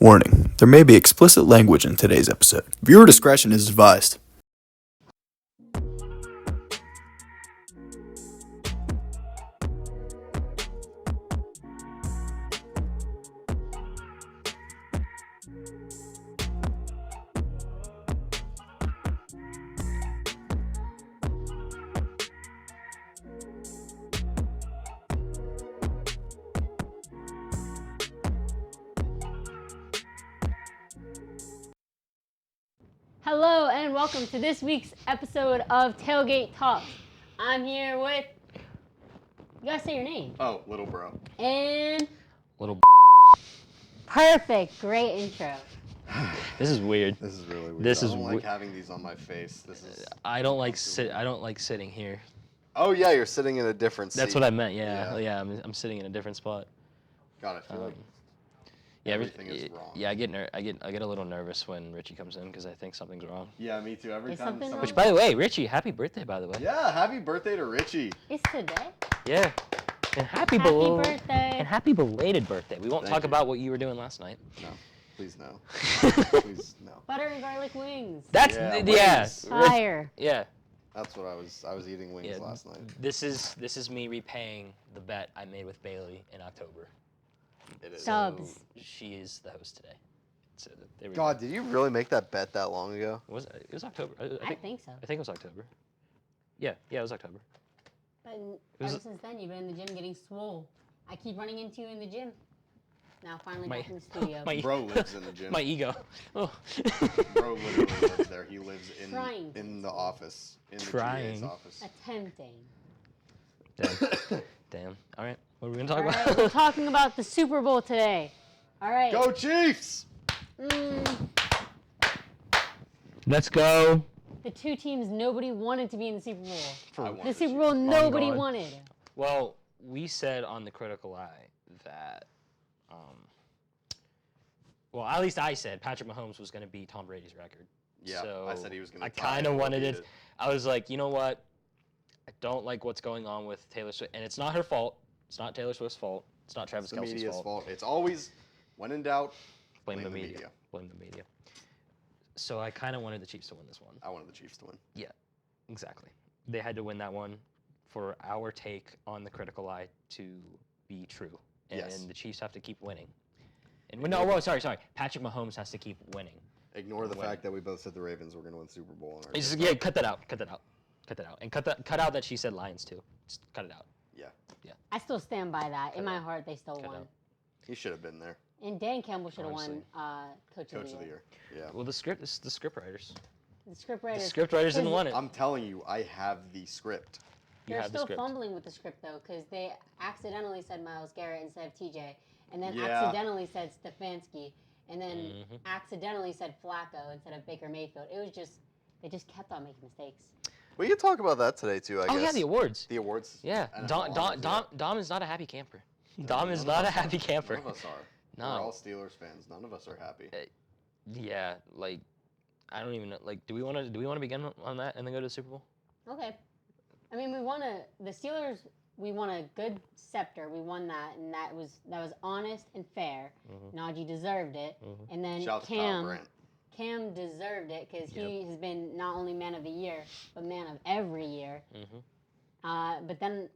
Warning, there may be explicit language in today's episode. Viewer discretion is advised. Hello and welcome to this week's episode of Tailgate Talks. I'm here with, you gotta say your name. Oh, little bro. And Little perfect, great intro. This is weird. This is really weird. This I is don't like having these on my face. This is. I don't like sitting here. Oh yeah, you're sitting in a different seat. That's what I meant. Yeah. I'm sitting in a different spot. God, I feel like everything is wrong. Yeah, I get a little nervous when Richie comes in because I think something's wrong. Yeah, me too. Every Is time. something wrong? Which, by the way, Richie, happy birthday, by the way. Yeah, happy birthday to Richie. It's today. Yeah. And happy birthday. And happy belated birthday. We won't Thank talk you. about what you were doing last night. No, please no. Please no. Butter and garlic wings. That's wings. Fire. Yeah. That's what I was eating wings last night. This is me repaying the bet I made with Baylee in October. It is. Subs. She is the host today. So there we God, go. did you really make that bet that long ago? It was October. I think so. I think it was October. Yeah, it was October. But ever since then, you've been in the gym getting swole. I keep running into you in the gym. Now finally back in the studio. Bro lives in the gym. My ego. Oh. Bro literally lives there. He lives Trying. in the office. In the Trying. GA's office. Attempting. Damn. All right. What are we gonna talk All right, about? we're talking about the Super Bowl today. All right. Go Chiefs! Let's go. The two teams nobody wanted to be in the Super Bowl. I want The the Super Bowl Chiefs. nobody God. wanted. Well, we said on the Critical Eye that, well, at least I said Patrick Mahomes was gonna beat Tom Brady's record. Yeah, So I said he was gonna. I tie kind of or wanted beat it. I was like, you know what? I don't like what's going on with Taylor Swift, and it's not her fault. It's not Taylor Swift's fault. It's not Travis It's the Kelce's media's fault. fault. It's always, when in doubt, Blame the media. Blame the media. So I kind of wanted the Chiefs to win this one. I wanted the Chiefs to win. Yeah, exactly. They had to win that one for our take on the Critical Eye to be true. And Yes. the Chiefs have to keep winning. And no, whoa, sorry. Patrick Mahomes has to keep winning. Ignore the Win. fact that we both said the Ravens were going to win the Super Bowl. In our It's just, TikTok. yeah, cut that out. Cut that out. And cut out that she said Lions too. Just cut it out. Yeah, I still stand by that. In my heart, they still won. out. he should have been there. And Dan Campbell should have won Honestly. Coach of the Year. Yeah. Well, the script is the script writers. The script The writers. script writers didn't want it. I'm telling you, I have the script. You They're have the still script. fumbling with the script though, because they accidentally said Miles Garrett instead of TJ, and then Yeah. accidentally said Stefanski, and then Mm-hmm. accidentally said Flacco instead of Baker Mayfield. It was just they just kept on making mistakes. We can talk about that today too. I guess. Oh yeah, the awards. The awards. Yeah, NFL honors, Dom is not a happy camper. Dom is not a happy camper. None of us are. No. We're all Steelers fans. None of us are happy. Yeah, like I don't even know. Like, do we want to begin on that and then go to the Super Bowl? Okay, I mean the Steelers. We won a good scepter. We won that, and that was honest and fair. Najee deserved it, and then Shout out to Kyle Brandt. Cam deserved it because he has been not only man of the year, but man of every year. But then,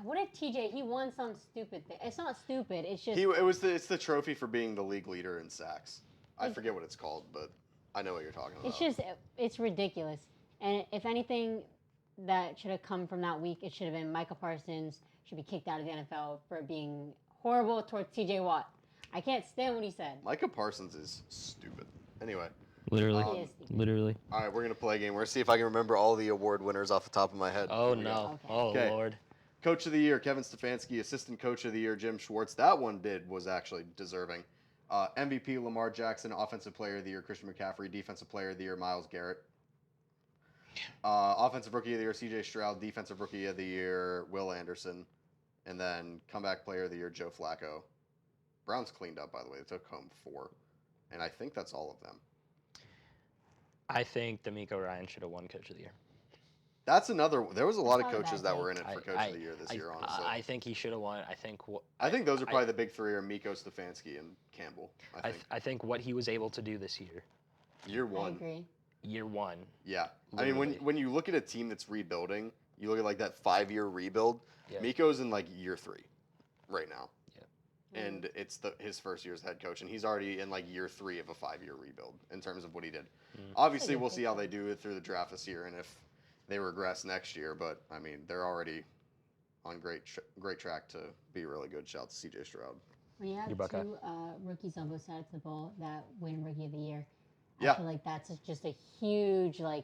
what if TJ? He won some stupid thing. It's not stupid. It's just It's the trophy for being the league leader in sacks. I forget what it's called, but I know what you're talking about. it's ridiculous. And if anything that should have come from that week, it should have been Micah Parsons should be kicked out of the NFL for being horrible towards TJ Watt. I can't stand what he said. Micah Parsons is stupid. Anyway. Literally. He is stupid. Literally. All right, we're gonna play a game. We're gonna see if I can remember all the award winners off the top of my head. Oh Here we go. no. Okay. Oh Okay. Lord. Coach of the Year, Kevin Stefanski. Assistant Coach of the Year, Jim Schwartz. That one was actually deserving. MVP, Lamar Jackson. Offensive Player of the Year, Christian McCaffrey. Defensive Player of the Year, Myles Garrett. Offensive Rookie of the Year, C.J. Stroud. Defensive Rookie of the Year, Will Anderson. And then Comeback Player of the Year, Joe Flacco. Browns cleaned up, by the way. They took home 4. And I think that's all of them. I think D'Amico Ryan should have won Coach of the Year. That's another. There was a lot of That's not a coaches bad that were in take. it for Coach of the Year this year, honestly. I think he should have won. I think those are probably the big three are Miko, Stefanski, and Campbell. I think what he was able to do this year. Year one. I agree. Year one. Yeah. Literally. I mean, when you look at a team that's rebuilding, you look at like that 5-year rebuild. Yeah. Miko's in like year 3 right now. Yeah. And it's his first year as head coach, and he's already in like year 3 of a 5-year rebuild in terms of what he did. Obviously, we'll see how they do it through the draft this year, and if they regress next year. But I mean, they're already on great track to be really good. Shout out to CJ Stroud. When you have Your Buckeye. 2 rookies on both sides of the ball that win Rookie of the Year, Yeah. I feel like that's just a huge I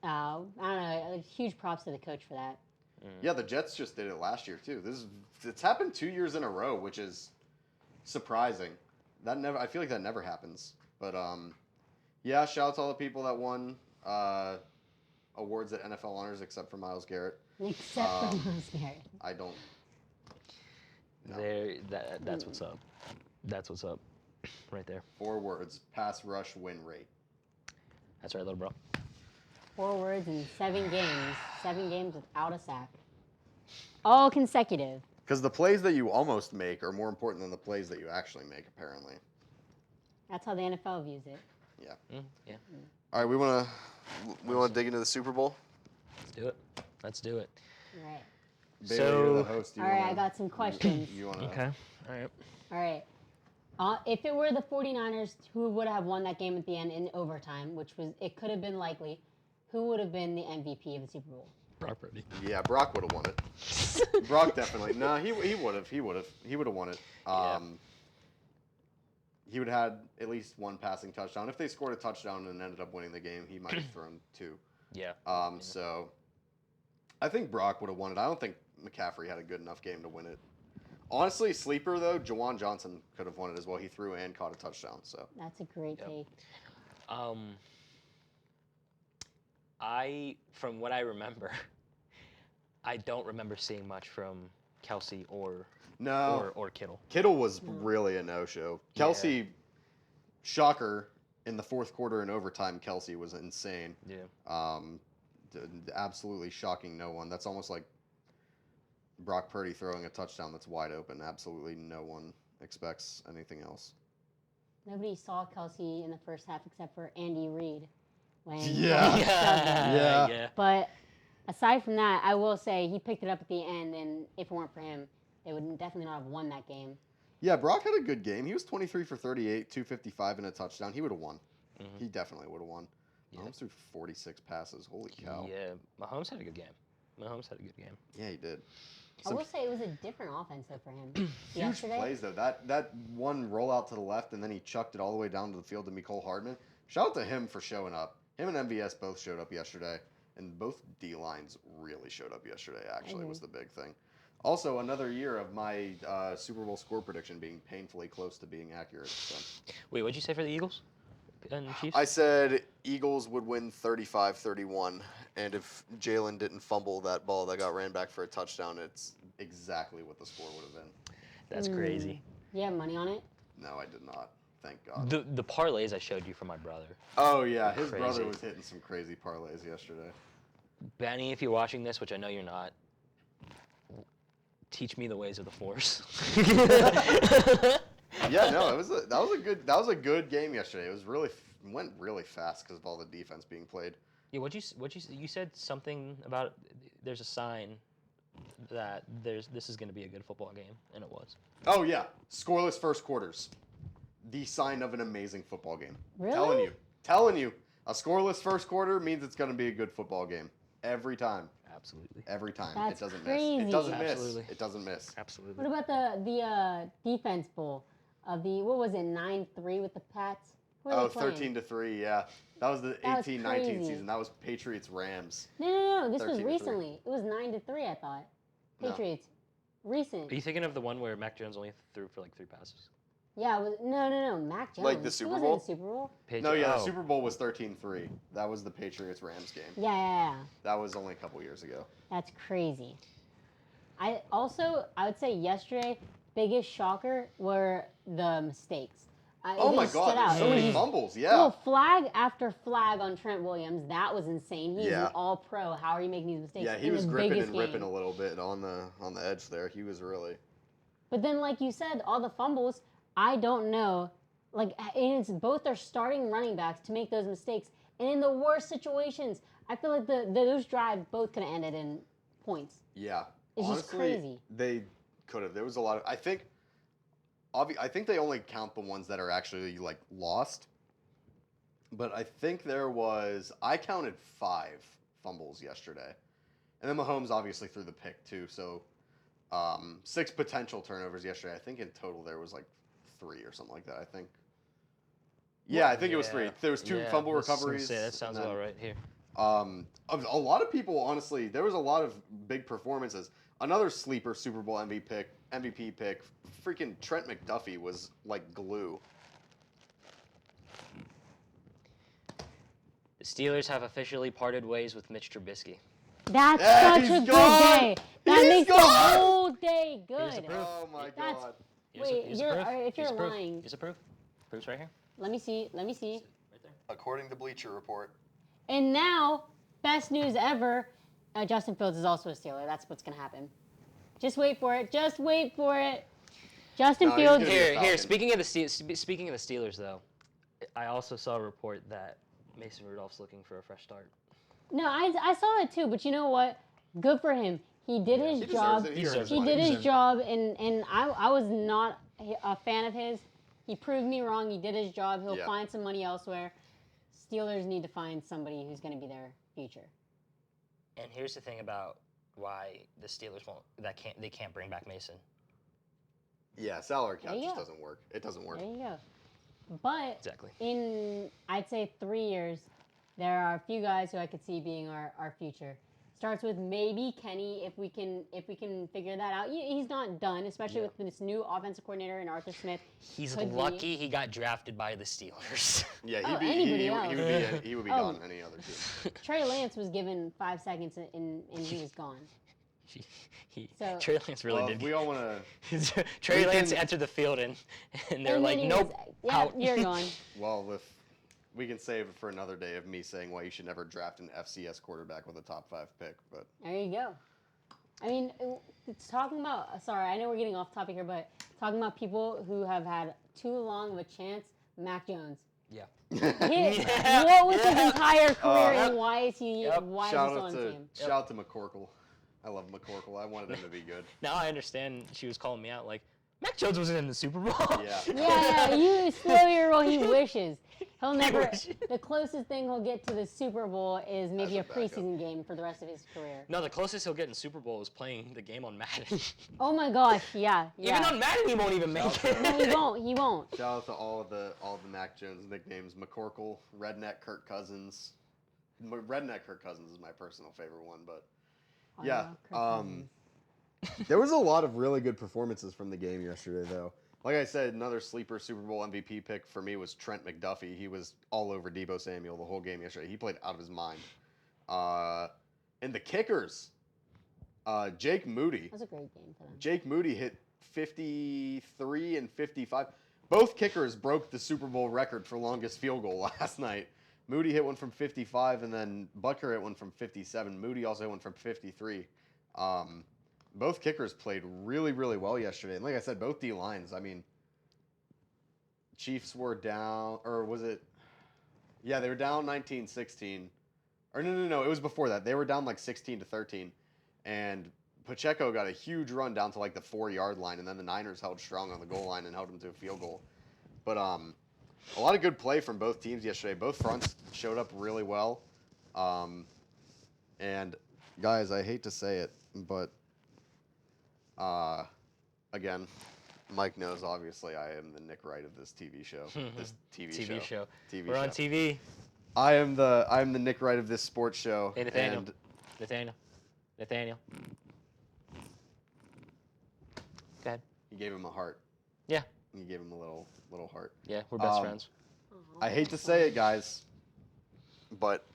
don't know, huge props to the coach for that. Yeah, the Jets just did it last year too. It's happened 2 years in a row, which is surprising. I feel like that never happens. But yeah, shout out to all the people that won awards at NFL Honors, except for Myles Garrett. Except for Myles Garrett. I don't. No. That's what's up. That's what's up, right there. 4 words: pass rush win rate. That's right, little bro. 4 words in 7 games. 7 games without a sack. All consecutive. Because the plays that you almost make are more important than the plays that you actually make, apparently. That's how the NFL views it. Yeah. Yeah. All right, we want to dig into the Super Bowl. Let's do it. All right. Baylee, So- you're the host. All right, I got some questions. You want to? Okay. All right. All right. If it were the 49ers, who would have won that game at the end in overtime, it could have been likely, who would have been the MVP of the Super Bowl? Brock Purdy. Yeah, Brock would have won it. Brock definitely. No, he would have. He would have won it. Yeah. He would have had at least 1 passing touchdown. If they scored a touchdown and ended up winning the game, he might have thrown 2. Yeah. So I think Brock would have won it. I don't think McCaffrey had a good enough game to win it. Honestly, sleeper though, Jawan Johnson could have won it as well. He threw and caught a touchdown. So That's a great take. From what I remember, I don't remember seeing much from Kelsey or Kittle. Kittle was really a no-show. Kelsey, shocker, in the 4th quarter in overtime, Kelsey was insane. Yeah. Absolutely shocking no one. That's almost like Brock Purdy throwing a touchdown that's wide open. Absolutely no one expects anything else. Nobody saw Kelsey in the first half except for Andy Reid. Yeah. But aside from that, I will say he picked it up at the end, and if it weren't for him, they would definitely not have won that game. Yeah, Brock had a good game. He was 23 for 38, 255 and a touchdown. He would have won. Mm-hmm. He definitely would have won. Yeah. Mahomes threw 46 passes. Holy cow. Yeah. Mahomes had a good game. Yeah, he did. I will say it was a different offense though for him. Huge Yesterday, plays though. That one rollout to the left and then he chucked it all the way down to the field to Mecole Hardman. Shout out to him for showing up. Him and MVS both showed up yesterday, and both D lines really showed up yesterday. Actually, was the big thing. Also, another year of my Super Bowl score prediction being painfully close to being accurate. So. Wait, what'd you say for the Eagles and Chiefs? I said Eagles would win 35-31, and if Jalen didn't fumble that ball that got ran back for a touchdown, it's exactly what the score would have been. That's crazy. you have money on it? No, I did not. Thank God. The parlays I showed you from my brother. Oh, yeah. His Crazy. brother was hitting some crazy parlays yesterday. Benny, if you're watching this, which I know you're not, teach me the ways of the Force. Yeah, no, that was a good game yesterday. It was went really fast because of all the defense being played. Yeah, you said something about there's a sign that this is going to be a good football game, and it was. Oh yeah, scoreless first quarters. The sign of an amazing football game. Really? Telling you, a scoreless first quarter means it's going to be a good football game every time. Absolutely. Every time. That's it doesn't crazy. miss. It doesn't Absolutely. miss. It doesn't miss. Absolutely. What about the defense bowl of what was it, 9-3 with the Pats? Who are they playing? 13-3, yeah. That was the That was 18-19 crazy. season. That was Patriots-Rams. No. This was 13-3. recently. It was 9-3, I thought. No. Patriots. Recent. Are you thinking of the one where Mac Jones only threw for like 3 passes? Yeah, it was, no. Mac Jones. Like the He Super wasn't Bowl? in the Super Bowl. No, yeah, the Oh. Super Bowl was 13-3. That was the Patriots-Rams game. Yeah. That was only a couple years ago. That's crazy. I would say yesterday, biggest shocker were the mistakes. Oh It my just stood God, out. there's so It was many just- fumbles. Yeah. Well, flag after flag on Trent Williams. That was insane. He's Yeah. an all-pro. How are you making these mistakes? Yeah, he in was the gripping biggest and ripping game? a little bit on the edge there. He was really. But then, like you said, all the fumbles, I don't know. Like, it's both their starting running backs to make those mistakes. And in the worst situations, I feel like those drives both could have ended in points. Yeah. It's Honestly, just crazy. They could have. There was a lot of. I think they only count the ones that are actually like lost. But I think I counted 5 fumbles yesterday. And then Mahomes obviously threw the pick too. So 6 potential turnovers yesterday. I think in total there was like 3 or something like that. I think. Yeah, I think it was 3. There was 2 fumble recoveries. That sounds about right here. A lot of people, honestly, there was a lot of big performances. Another sleeper Super Bowl MVP pick, freaking Trent McDuffie was like glue. The Steelers have officially parted ways with Mitch Trubisky. That's Yeah, such he's a good gone! day. That He's makes gone! the whole day Here's the good. proof. Oh my That's- God. Wait, Here's you're- the proof. if you're Here's the proof. lying- Here's the proof. Proof's right here. Let me see. Right there. According to Bleacher Report. And now, best news ever, Justin Fields is also a Steeler. That's what's going to happen. Just wait for it. Just wait for it. Justin No, he's Fields. gonna be a Here. Falcon. Speaking of the Steelers, though, I also saw a report that Mason Rudolph's looking for a fresh start. No, I saw it too, but you know what? Good for him. He did his He job. deserves it. He deserves He it. did his Deserves it. job, and I was not a fan of his. He proved me wrong. He did his job. He'll Yeah. find some money elsewhere. Steelers need to find somebody who's going to be their future. And here's the thing about why the Steelers they can't bring back Mason. Yeah, salary cap There you just go. doesn't work. It doesn't work. There you go. But Exactly. in, I'd say 3 years, there are a few guys who I could see being our future. Starts with maybe Kenny, if we can figure that out. He's not done, especially with this new offensive coordinator and Arthur Smith. He's Could be. lucky he got drafted by the Steelers. Yeah, Oh, he anybody would be Oh. gone any other team. Trey Lance was given 5 seconds and he was gone. So- Trey Lance really Well, did. we all want to. Trey we Lance can- entered the field and they're And like, then he nope, was, yeah, out. you're gone. Well, if we can save it for another day of me saying why you should never draft an FCS quarterback with a top 5 pick, but There you go. I mean, it's talking about, sorry, I know we're getting off topic here, but talking about people who have had too long of a chance, Mac Jones. Yeah. What was his entire career Yep. and why is he Yep. why is he shout still out on the to team? shout out to McCorkle. I love McCorkle. I wanted him to be good. Now I understand she was calling me out like, Mac Jones wasn't in the Super Bowl. Yeah. Yeah, you slow your roll. He wishes. He'll never. wishes. The closest thing he'll get to the Super Bowl is maybe a As a backup. preseason game for the rest of his career. No, the closest he'll get in Super Bowl is playing the game on Madden. Oh my gosh, yeah. Even on Madden, he won't even make it. No, he won't. He won't. Shout out to all of the Mac Jones nicknames: McCorkle, Redneck, Kirk Cousins. Redneck Kirk Cousins is my personal favorite one, but yeah. Kirk Cousins. There was a lot of really good performances from the game yesterday, though. Like I said, another sleeper Super Bowl MVP pick for me was Trent McDuffie. He was all over Deebo Samuel the whole game yesterday. He played out of his mind. And the kickers, Jake Moody. That was a great game for them. Jake Moody hit 53 and 55. Both kickers broke the Super Bowl record for longest field goal last night. Moody hit one from 55, and then Butker hit one from 57. Moody also hit one from 53. Both kickers played really, really well yesterday. And like I said, both D lines. I mean, Chiefs were down, or was it? Yeah, they were down 19-16. Or no. It was before that. They were down like 16-13. And Pacheco got a huge run down to like the 4-yard line, and then the Niners held strong on the goal line and held them to a field goal. But a lot of good play from both teams yesterday. Both fronts showed up really well. And guys, I hate to say it, but again, Mike knows obviously I am the Nick Wright of this TV show. This TV show. We're on TV. I am the Nick Wright of this sports show. Hey, Nathaniel. And Nathaniel. Go ahead. he gave him a heart. Yeah. He gave him a little heart. Yeah, we're best friends. I hate to say it, guys, but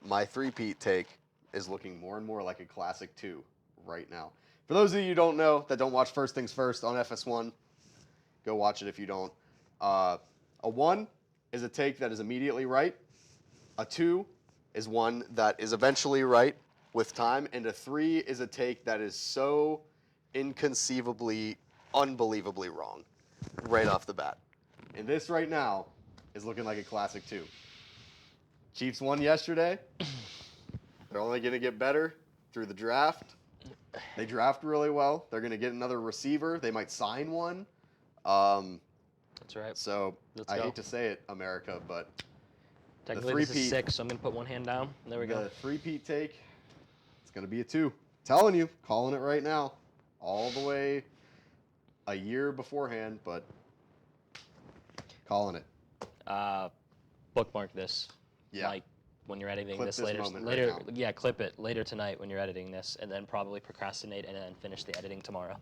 my three-peat take is looking more and more like a classic 2 right now. For those of you who don't know, that don't watch First Things First on FS1, go watch it if you don't. A 1 is a take that is immediately right. A 2 is one that is eventually right with time. And a 3 is a take that is so inconceivably, unbelievably wrong right off the bat. And this right now is looking like a classic 2. Chiefs won yesterday. They're only going to get better through the draft. They draft really well. They're going to get another receiver. They might sign one. That's right. So Let's I go. hate to say it, America, but Technically, this is 6, so I'm going to put one hand down. There we go. the three-peat take, it's going to be a 2. Telling you, calling it right now. All the way a year beforehand, but calling it. Bookmark this. Yeah. Like when you're editing Clip this this later. moment right now. Yeah, clip it later tonight when you're editing this, and then probably procrastinate and then finish the editing tomorrow.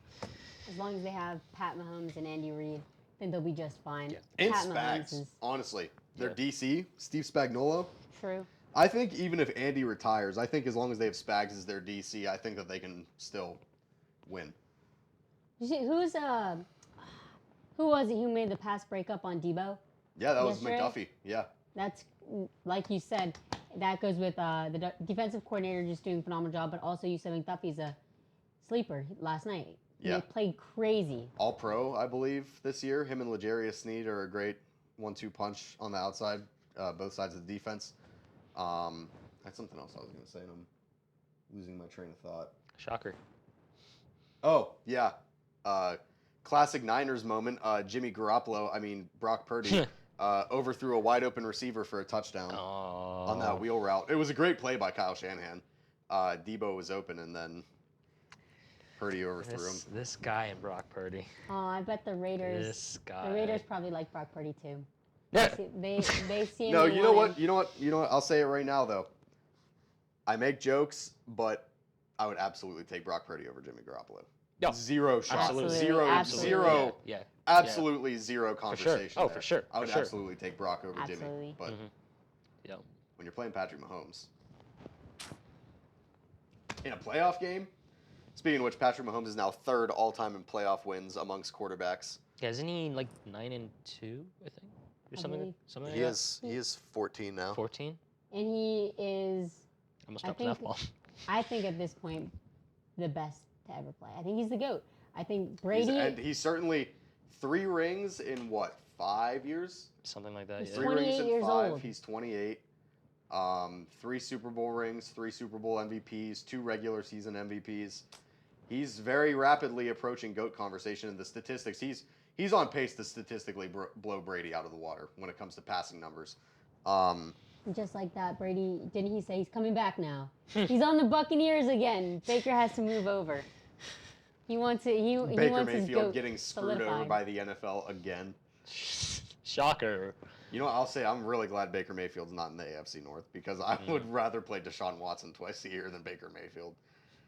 As long as they have Pat Mahomes and Andy Reid, then they'll be just fine. Yeah. And Pat Mahomes Spags, is honestly. Their Yeah. DC, Steve Spagnuolo. true. I think even if Andy retires, I think as long as they have Spags as their DC, I think that they can still win. You see, who was it who made the pass breakup on Debo? Yeah, that was Yesterday? McDuffie. Yeah. That's, like you said, that goes with the defensive coordinator just doing a phenomenal job, but also you said McDuffie's a sleeper last night. Yeah. They played crazy. All pro, I believe, this year. Him and L'Jarius Sneed are a great 1-2 punch on the outside, both sides of the defense. That's something else I was going to say, and I'm losing my train of thought. Shocker. Oh, yeah. Classic Niners moment. Brock Purdy overthrew a wide open receiver for a touchdown on that wheel route. It was a great play by Kyle Shanahan. Debo was open, and then Purdy overthrew him. This guy and Brock Purdy. Oh, I bet the Raiders. This guy. The Raiders probably like Brock Purdy too. Yeah. They see him. No, and you know want what? him. You know what? I'll say it right now, though. I make jokes, but I would absolutely take Brock Purdy over Jimmy Garoppolo. Yeah. Zero shot. Absolutely. Zero. Absolutely. Zero. Yeah. Absolutely zero conversation. Oh, there. for sure. I would For sure. absolutely take Brock over Jimmy. Absolutely. But Yeah. when you're playing Patrick Mahomes in a playoff game, speaking of which, Patrick Mahomes is now 3rd all-time in playoff wins amongst quarterbacks. Yeah, isn't he like 9-2? I think, or I something. believe. Something. He like is 14 now. that? 14. And he is, Almost I dropped an think- F-ball. I think at this point, the best to ever play. I think he's the GOAT. I think He's, Brady. and he's certainly 3 rings in what, 5 years? Something like that. He's Yeah. 3 rings 28 in years 5. old. He's 28. 3 Super Bowl rings, 3 Super Bowl MVPs, 2 regular season MVPs. He's very rapidly approaching GOAT conversation in the statistics. He's on pace to statistically blow Brady out of the water when it comes to passing numbers. Just like that, Brady, didn't he say he's coming back now? He's on the Buccaneers again. Baker has to move over. He wants it. He Baker wants his Mayfield GOAT getting screwed over solidified. by the NFL again. Shocker. You know what, I'll say I'm really glad Baker Mayfield's not in the AFC North because I would rather play Deshaun Watson twice a year than Baker Mayfield.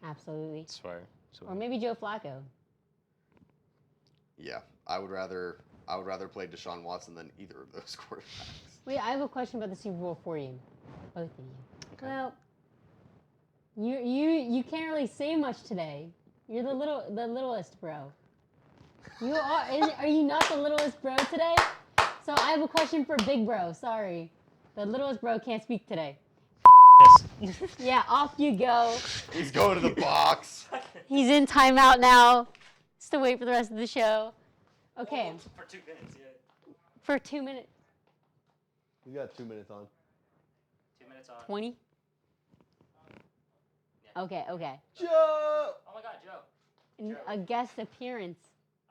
Absolutely. Swear. Or maybe Joe Flacco. Yeah, I would rather play Deshaun Watson than either of those quarterbacks. Wait, I have a question about the Super Bowl for you, both of you. Okay. Well, you can't really say much today. You're the littlest bro. You are you not the littlest bro today? So I have a question for Big Bro. Sorry, the littlest bro can't speak today. Yeah, off you go. He's going to the box. He's in timeout now. Still wait for the rest of the show. Okay, For 2 minutes, yeah. for 2 minutes. You got 2 minutes on. 2 minutes on. 20? Okay. Joe! Oh my God, Joe. A guest appearance.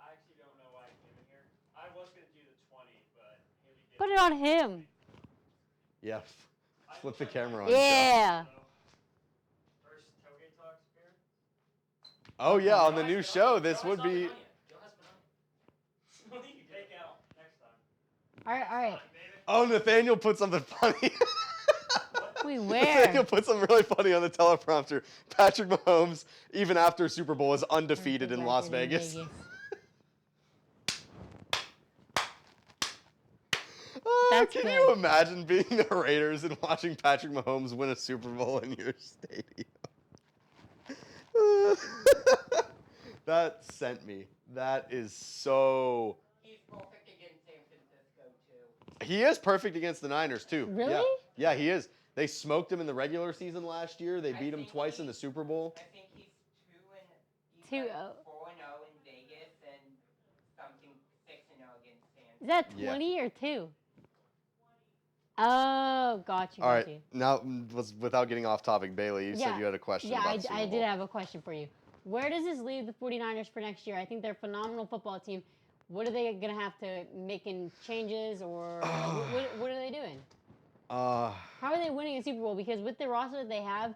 I actually don't know why I came in here. I was going to do the 20, but Haley did. Put it on him. Yeah, flip the camera on. Yeah. First Tailgate Talks appearance. Oh yeah, on the new show, this would be. What do you take out next time? All right. Baby. Oh, Nathaniel put something funny. Wait, Nathaniel where? put something really funny on the teleprompter. Patrick Mahomes, even after Super Bowl, is undefeated in Las Vegas. Oh, That's can good. you imagine being the Raiders and watching Patrick Mahomes win a Super Bowl in your stadium? That sent me. That is so. He's perfect against San Francisco. He is perfect against the Niners, too. Really? Yeah, he is. They smoked him in the regular season last year. They beat him twice in the Super Bowl. I think he's 2-0. 4-0 in Vegas and something 6-0 against San. Is that Yeah. 20 or 2? Oh, got you. All got right, you. now, without getting off topic, Bailey, you said you had a question Yeah, about the Super I Bowl. did have a question for you. Where does this leave the 49ers for next year? I think they're a phenomenal football team. What are they going to have to make in changes, or what are they doing? How are they winning a Super Bowl? Because with the roster that they have,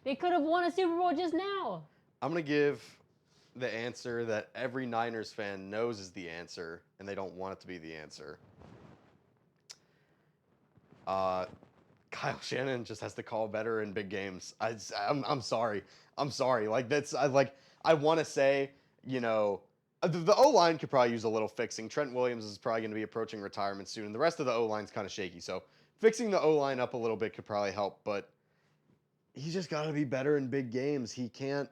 they could have won a Super Bowl just now. I'm going to give the answer that every Niners fan knows is the answer, and they don't want it to be the answer. Kyle Shanahan just has to call better in big games. I'm sorry. I'm sorry. Like, I want to say, you know, the O-line could probably use a little fixing. Trent Williams is probably going to be approaching retirement soon, and the rest of the O-line's kind of shaky. So fixing the O-line up a little bit could probably help, but he's just got to be better in big games. He can't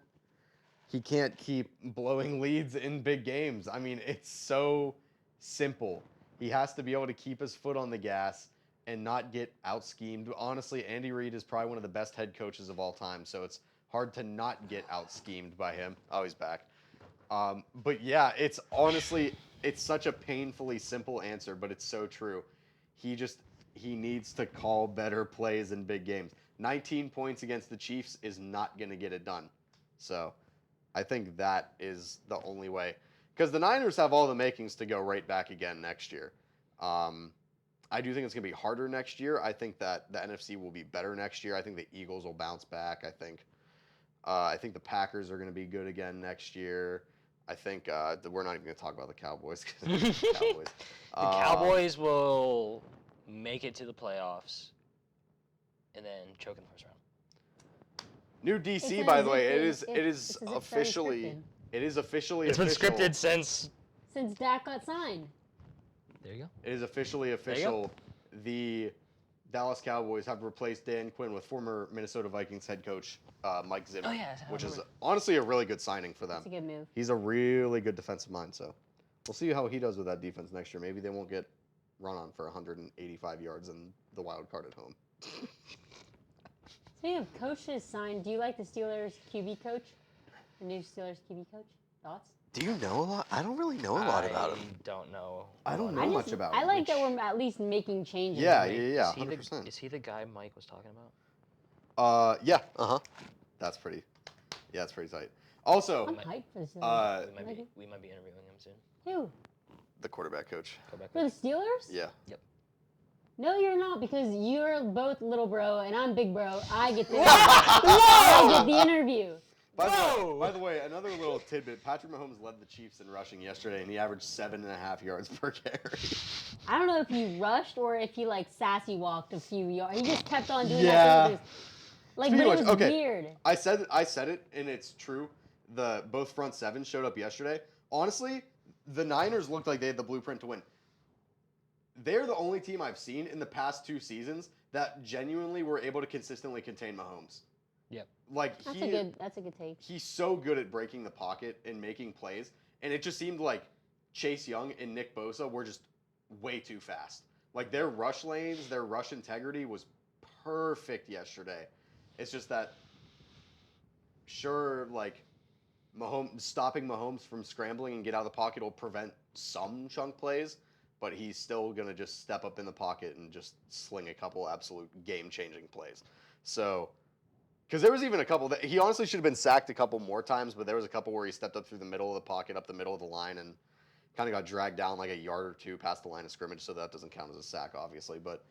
keep blowing leads in big games. I mean, it's so simple. He has to be able to keep his foot on the gas and not get out-schemed. Honestly, Andy Reid is probably one of the best head coaches of all time, so it's hard to not get out-schemed by him. Oh, he's back. But yeah, it's such a painfully simple answer, but it's so true. He needs to call better plays in big games. 19 points against the Chiefs is not going to get it done. So I think that is the only way. Because the Niners have all the makings to go right back again next year. I do think it's going to be harder next year. I think that the NFC will be better next year. I think the Eagles will bounce back. I think the Packers are going to be good again next year. I think we're not even going to talk about the Cowboys. The Cowboys will make it to the playoffs and then choke in the first round. New DC, It's by as the way, if it they- is it's as if they're officially scripted. it is officially It's been official. scripted since. Since Dak got signed. There you go. It is officially you go. official. The Dallas Cowboys have replaced Dan Quinn with former Minnesota Vikings head coach Mike Zimmer, Oh, yeah, I which is remember. honestly a really good signing for them. That's a good move. He's a really good defensive mind, so we'll see how he does with that defense next year. Maybe they won't get run on for 185 yards in the wild card at home. Speaking of coaches signed, do you like the Steelers QB coach? The new Steelers QB coach? Thoughts? Do you know a lot? I don't really know I don't know. I don't a know lot much about I him. like that we're at least making changes. Yeah, Wait, yeah, is he 100%. Is he the guy Mike was talking about? Yeah, That's pretty. Yeah, it's pretty tight. Also, I'm hyped for the Steelers. We might be interviewing him soon. Who? the quarterback coach. Go back. For the Steelers? Yeah. No, you're not, because you're both little bro and I'm big bro. I get the I get the interview. By the way, another little tidbit. Patrick Mahomes led the Chiefs in rushing yesterday, and he averaged 7.5 yards per carry. I don't know if he rushed or if he like sassy walked a few yards. He just kept on doing Yeah. that. Like, Speaking but of it which, was okay. weird. I said it, and it's true. Both front sevens showed up yesterday. Honestly, the Niners looked like they had the blueprint to win. They're the only team I've seen in the past 2 seasons that genuinely were able to consistently contain Mahomes. Yep. Like That's a good take. He's so good at breaking the pocket and making plays, and it just seemed like Chase Young and Nick Bosa were just way too fast. Like their rush lanes, their rush integrity was perfect yesterday. It's just that, sure, like stopping Mahomes from scrambling and get out of the pocket will prevent some chunk plays, but he's still gonna just step up in the pocket and just sling a couple absolute game-changing plays. So. Because there was even a couple that he honestly should have been sacked a couple more times, but there was a couple where he stepped up through the middle of the pocket, up the middle of the line, and kind of got dragged down like a yard or 2 past the line of scrimmage, so that doesn't count as a sack, obviously. But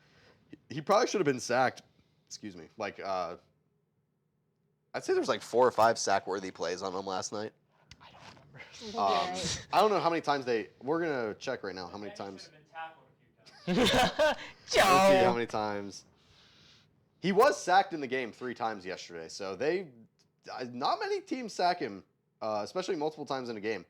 he probably should have been sacked. Excuse me. Like, I'd say there's like 4 or 5 sack-worthy plays on him last night. I don't remember. I think you're right. I don't know how many times we're going to check right now how many times. Should have been tackled a few times. Let's see how Joe. many times. He was sacked in the game 3 times yesterday, so not many teams sack him, especially multiple times in a game.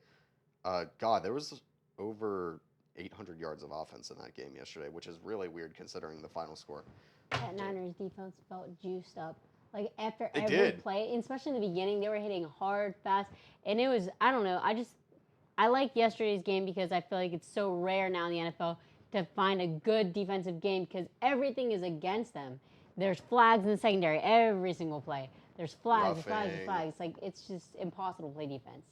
God, there was over 800 yards of offense in that game yesterday, which is really weird considering the final score. That Niners defense felt juiced up. Like after It every did. play, and especially in the beginning, they were hitting hard, fast, and it was, I don't know, I liked yesterday's game because I feel like it's so rare now in the NFL to find a good defensive game because everything is against them. There's flags in the secondary every single play. There's flags, Roughing. flags. Like, it's just impossible to play defense.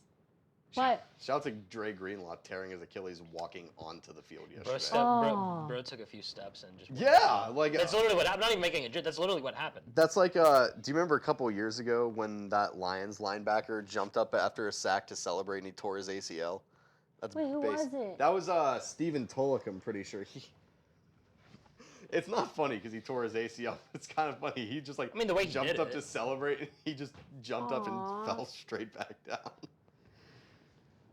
But Shout out to Dre Greenlaw tearing his Achilles walking onto the field Bro, yesterday. bro took a few steps and just. Yeah, like That's literally what happened. I'm not even making a joke. That's literally what happened. That's like, do you remember a couple of years ago when that Lions linebacker jumped up after a sack to celebrate and he tore his ACL? That's wait, who was it? That was Stephen Tulloch, I'm pretty sure. It's not funny because he tore his ACL. It's kind of funny. He just like the way he jumped did up it. to celebrate and he just jumped up and Aw. fell straight back down.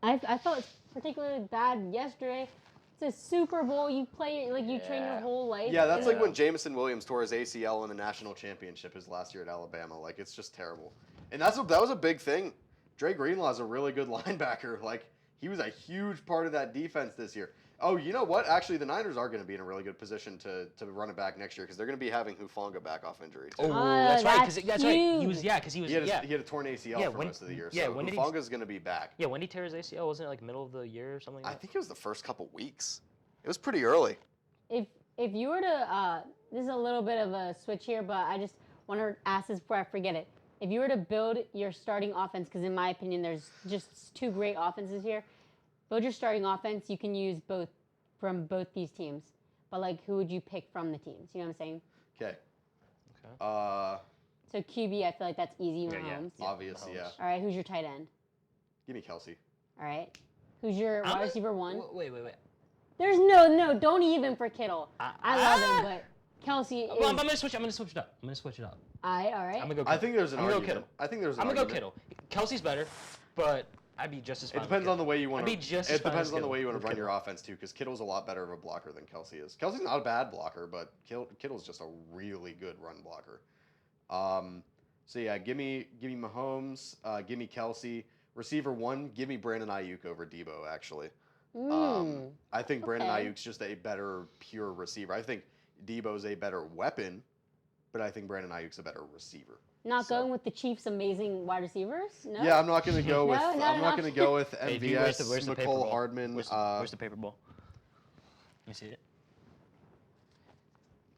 I felt particularly bad yesterday. It's a Super Bowl. You play like you train your Yeah. whole life. Yeah, that's like Yeah. when Jameson Williams tore his ACL in the national championship his last year at Alabama. Like, it's just terrible. And that was a big thing. Dre Greenlaw's a really good linebacker. Like, he was a huge part of that defense this year. Oh, you know what? Actually, the Niners are going to be in a really good position to run it back next year because they're going to be having Hufanga back off injury too. Oh, that's right. that's That's right. He huge. was because he was He had a torn ACL Yeah, for when- most of the year. yeah, So when did he- Hufanga's going to be back. Yeah, when did he tear his ACL? Wasn't it like middle of the year or something? I Like that? think it was the first couple weeks. It was pretty early. If you were to, this is a little bit of a switch here, but I just want to ask this before I forget it. If you were to build your starting offense, because in my opinion, there's just two great offenses here. Build your starting offense. You can use both from both these teams, but like, who would you pick from the teams? You know what I'm saying? Okay. Okay. So QB, I feel like that's easy. Yeah, Mahomes. yeah. Obvious, yeah. All right, who's your tight end? Give me Kelsey. All right, who's your wide receiver one? Wait. There's no, don't even for Kittle. I love him, but Kelsey is. Well, I'm gonna switch it up. All right. I'm gonna go. I think there's an I'm gonna go argument. Kittle. I think there's an I'm gonna go argument. Kittle. Kelsey's better, but I'd be just as fine. It depends on the way you want I'd to. be just It as fine depends as on the Kittle. way you want to With run Kittle. your offense too, because Kittle's a lot better of a blocker than Kelsey is. Kelsey's not a bad blocker, but Kittle's just a really good run blocker. So yeah, give me Mahomes, give me Kelsey. Receiver one, give me Brandon Ayuk over Debo. Actually, I think Brandon Okay. Ayuk's just a better pure receiver. I think Debo's a better weapon, but I think Brandon Ayuk's a better receiver. Not So- going with the Chiefs' amazing wide receivers? No? Yeah, I'm not gonna go with. No, I'm not gonna go with Hey, MVS, where's the paper McCole ball? Hardman. Where's the paper ball? Let me see it.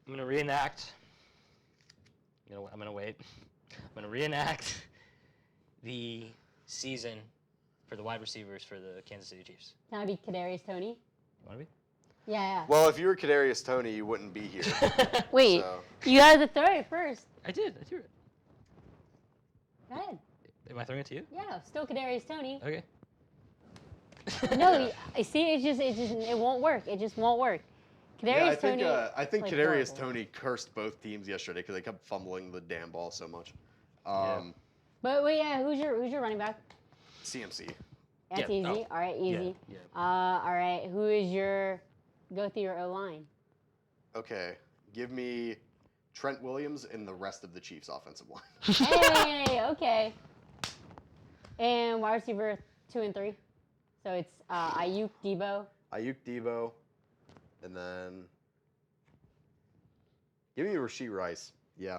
I'm gonna reenact. I'm gonna wait. I'm gonna reenact the season for the wide receivers for the Kansas City Chiefs. Can I be Kadarius Toney? You wanna be? Yeah. Well, if you were Kadarius Toney, you wouldn't be here. Wait, So. you had to throw it first. I did. I threw it. Go ahead. Am I throwing it to you? Yeah, still Kadarius Toney. Okay. No, I see. It won't work. It just won't work. Kadarius Yeah, Toney. I think played Kadarius horrible. Toney cursed both teams yesterday because they kept fumbling the damn ball so much. Yeah. But wait, yeah, who's your running back? CMC. That's Yeah, easy. oh. All right, easy. Yeah. All right, who is your go through your O line? Okay, give me Trent Williams and the rest of the Chiefs' offensive line. Hey, okay. And wide receiver 2 and 3. So it's Ayuk, Debo. Ayuk, Debo, and then give me Rashee Rice. Yeah,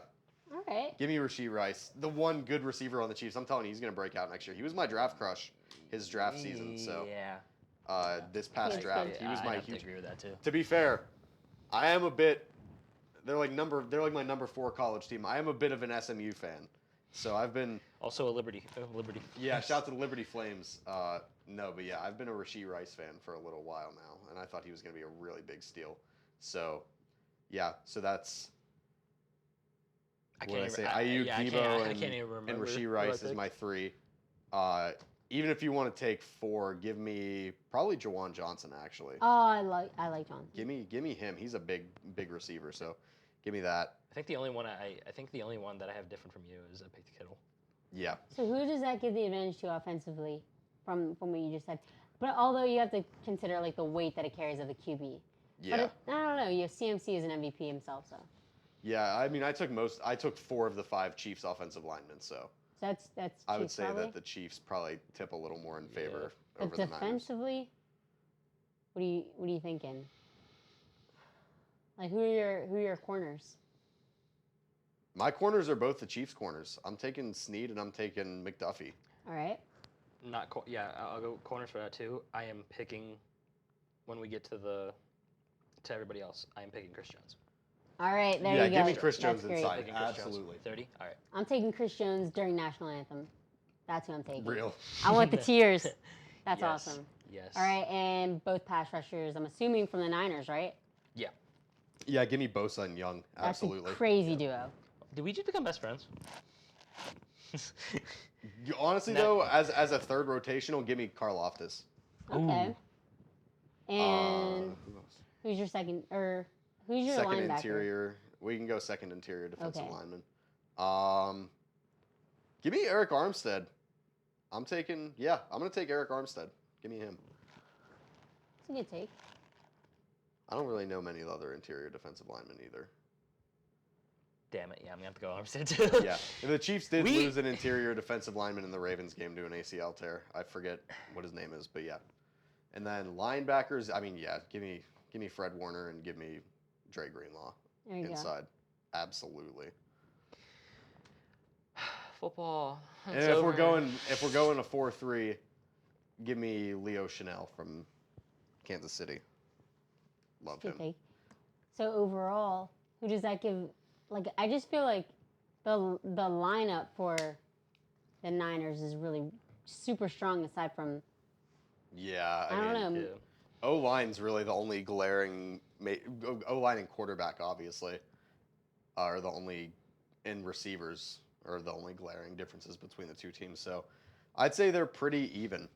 All right. give me Rashee Rice, the one good receiver on the Chiefs. I'm telling you, he's gonna break out next year. He was my draft crush, his draft season. So Yeah. this past Yes, draft, yes. he was I'd my have to huge. agree with that too. To be fair, I am a bit. They're like my number 4 college team. I am a bit of an SMU fan, so I've been. Also a Liberty. Yeah, shout out to the Liberty Flames. No, but yeah, I've been a Rashee Rice fan for a little while now, and I thought he was going to be a really big steal. So, yeah, so that's. I What did I say? even- Ayuk, yeah, I Debo, can't and, even and remember Rashee who I Rice is picked. my 3. Even if you want to take 4, give me probably Jawan Johnson. Actually, Oh, I like Johnson. give me him. He's a big receiver. So, give me that. I think the only one that I have different from you is I picked Kittle. Yeah. So who does that give the advantage to offensively from what you just said? But although you have to consider like the weight that it carries of the QB. Yeah. But I don't know. CMC is an MVP himself, so Yeah, I mean, I took 4 of the 5 Chiefs offensive linemen, so that's I would Chiefs say probably. that the Chiefs probably tip a little more in favor But over the Niners. defensively, what are you thinking? Like who are your corners? My corners are both the Chiefs' corners. I'm taking Snead and I'm taking McDuffie. All right. I'll go corners for that too. I am picking when we get to the to everybody else, I am picking Chris Jones. All right, there Yeah, you go. give me Chris That's Jones great. inside. Picking Chris Absolutely. Jones. 30? All right. I'm taking Chris Jones during national anthem. That's who I'm taking. Real. I want the tears. That's Yes. awesome. Yes. All right, and both pass rushers, I'm assuming from the Niners, right? Yeah. Yeah, give me Bosa and Young. That's Absolutely. a crazy duo. Did we just become best friends? Honestly, No. though, as a third rotational, give me Karlaftis. Okay. And Who else? who's your second, or who's your Second linebacker? interior. We can go second interior defensive Okay. lineman. Give me Eric Armstead. I'm going to take Eric Armstead. Give me him. It's a good take. I don't really know many other interior defensive linemen either. Damn it. Yeah, I'm going to have to go Armstead too. Yeah. The Chiefs did We- lose an interior defensive lineman in the Ravens game to an ACL tear. I forget what his name is, but yeah. And then linebackers, give me Fred Warner and give me Dre Greenlaw There you inside. Absolutely. Football. And It's if over. we're going a 4-3, give me Leo Chanel from Kansas City. Love Good him. take. So overall, who does that give? Like, I just feel like the lineup for the Niners is really super strong. Aside from, Yeah, I don't know. Yeah. O-line's really the only glaring O-line and quarterback obviously are the only, and receivers are the only glaring differences between the two teams. So I'd say they're pretty even.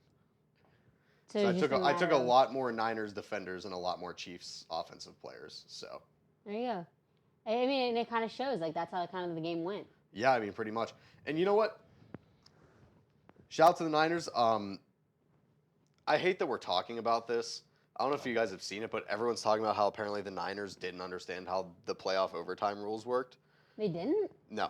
So So it's just I took a matter of- lot more Niners defenders and a lot more Chiefs offensive players. So There you go. I mean, and it kind of shows. Like, that's how kind of the game went. yeah, I mean pretty much. And you know what? Shout out to the Niners. I hate that we're talking about this. I don't know if you guys have seen it, but everyone's talking about how apparently the Niners didn't understand how the playoff overtime rules worked. They didn't. No.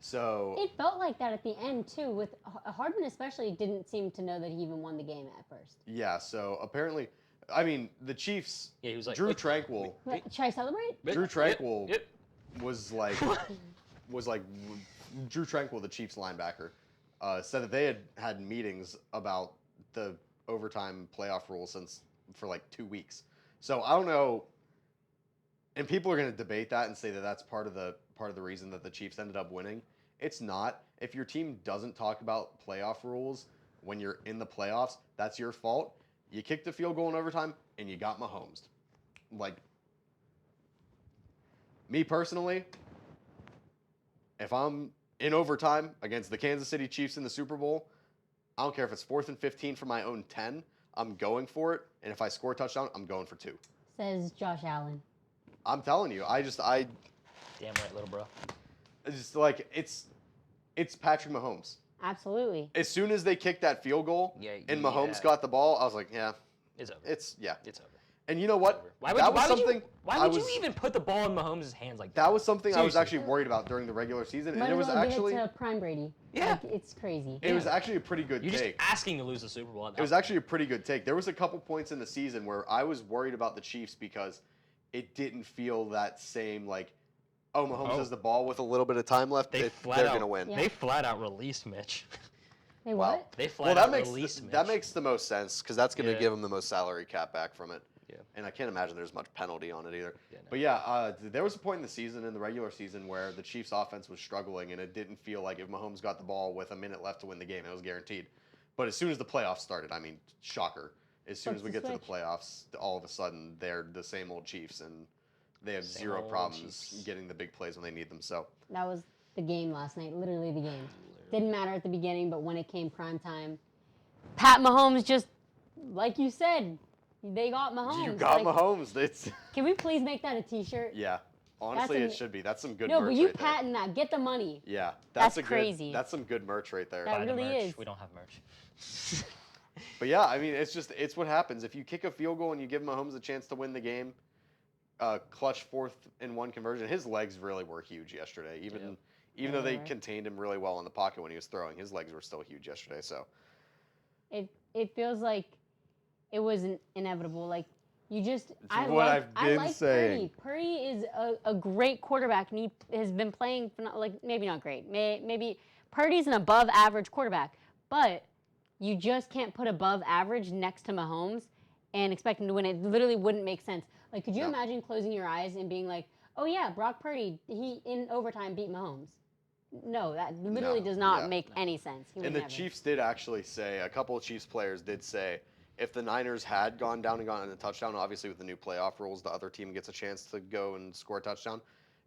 So It felt like that at the end too. With Hardman especially, didn't seem to know that he even won the game at first. yeah, so apparently, I mean, the Chiefs. Yeah, he was like, Drew "Look, Tranquil What, should I celebrate? Drew Tranquil Yep. was like Drew Tranquil, the Chiefs linebacker, said that they had meetings about the overtime playoff rule for like 2 weeks. So I don't know, and people are going to debate that and say that that's part of the reason that the Chiefs ended up winning. It's not. If your team doesn't talk about playoff rules when you're in the playoffs, that's your fault. You kicked a field goal in overtime and you got Mahomes. Like, me personally, if I'm in overtime against the Kansas City Chiefs in the Super Bowl, I don't care if it's 4th and 15 from my own 10. I'm going for it. And if I score a touchdown, I'm going for 2. Says Josh Allen. I'm telling you, I Damn right, little bro. just like, it's Patrick Mahomes. Absolutely. As soon as they kicked that field goal Yeah, and yeah. Mahomes got the ball, I was like, yeah, It's over. it's over. Over. And you know what? Why would, that why was would something you, why I would was, you even put the ball in Mahomes' hands like that? That was something I was Seriously. actually worried about during the regular season, Might and it as was well actually give it to Prime Brady. Yeah. Like, it's crazy. it was actually a pretty good You're just take. asking to lose the Super Bowl. It was actually a pretty good take. There was a couple points in the season where I was worried about the Chiefs because it didn't feel that same like, oh, Mahomes has the ball with a little bit of time left. They they're flat out gonna win. Yeah. They flat out released Mitch. They Wow. what? They Well, flat out released Mitch. that makes the most sense because that's going to Yeah. give them the most salary cap back from it. Yeah. And I can't imagine there's much penalty on it either. Yeah, no. But yeah, there was a point in the season, in the regular season, where the Chiefs' offense was struggling, and it didn't feel like if Mahomes got the ball with a minute left to win the game, it was guaranteed. But as soon as the playoffs started, I mean, shocker. As soon as we Flips get the to the playoffs, all of a sudden they're the same old Chiefs, and they have Same zero old problems Chiefs. getting the big plays when they need them. So That was the game last night. Literally the game. Didn't matter at the beginning, but when it came prime time, Pat Mahomes just, like you said, they got Mahomes. you got Like, Mahomes. It's Can we please make that a T-shirt? yeah. Honestly, That's it should be. That's some good No, merch but you right there. patent that. Get the money. Yeah, That's a good- crazy. That's some good merch right there. That Buy the really merch. is. We don't have merch. But yeah, I mean, it's what happens if you kick a field goal and you give Mahomes a chance to win the game. Clutch 4th and 1 conversion. His legs really were huge yesterday. Even though they They were. contained him really well in the pocket when he was throwing, his legs were still huge yesterday. So It feels like it was inevitable. Like you just, I what like, I've I been like saying. Purdy. Purdy is a great quarterback, and he has been playing like maybe not great. Maybe Purdy's an above average quarterback, but you just can't put above average next to Mahomes and expect him to win. It literally wouldn't make sense. Like, could you No. imagine closing your eyes and being like, oh yeah, Brock Purdy, he in overtime beat Mahomes? No, that literally No, does not yeah. make any sense. He would And the never. Chiefs did actually say, a couple of Chiefs players did say, if the Niners had gone down and gotten a touchdown, obviously with the new playoff rules, the other team gets a chance to go and score a touchdown.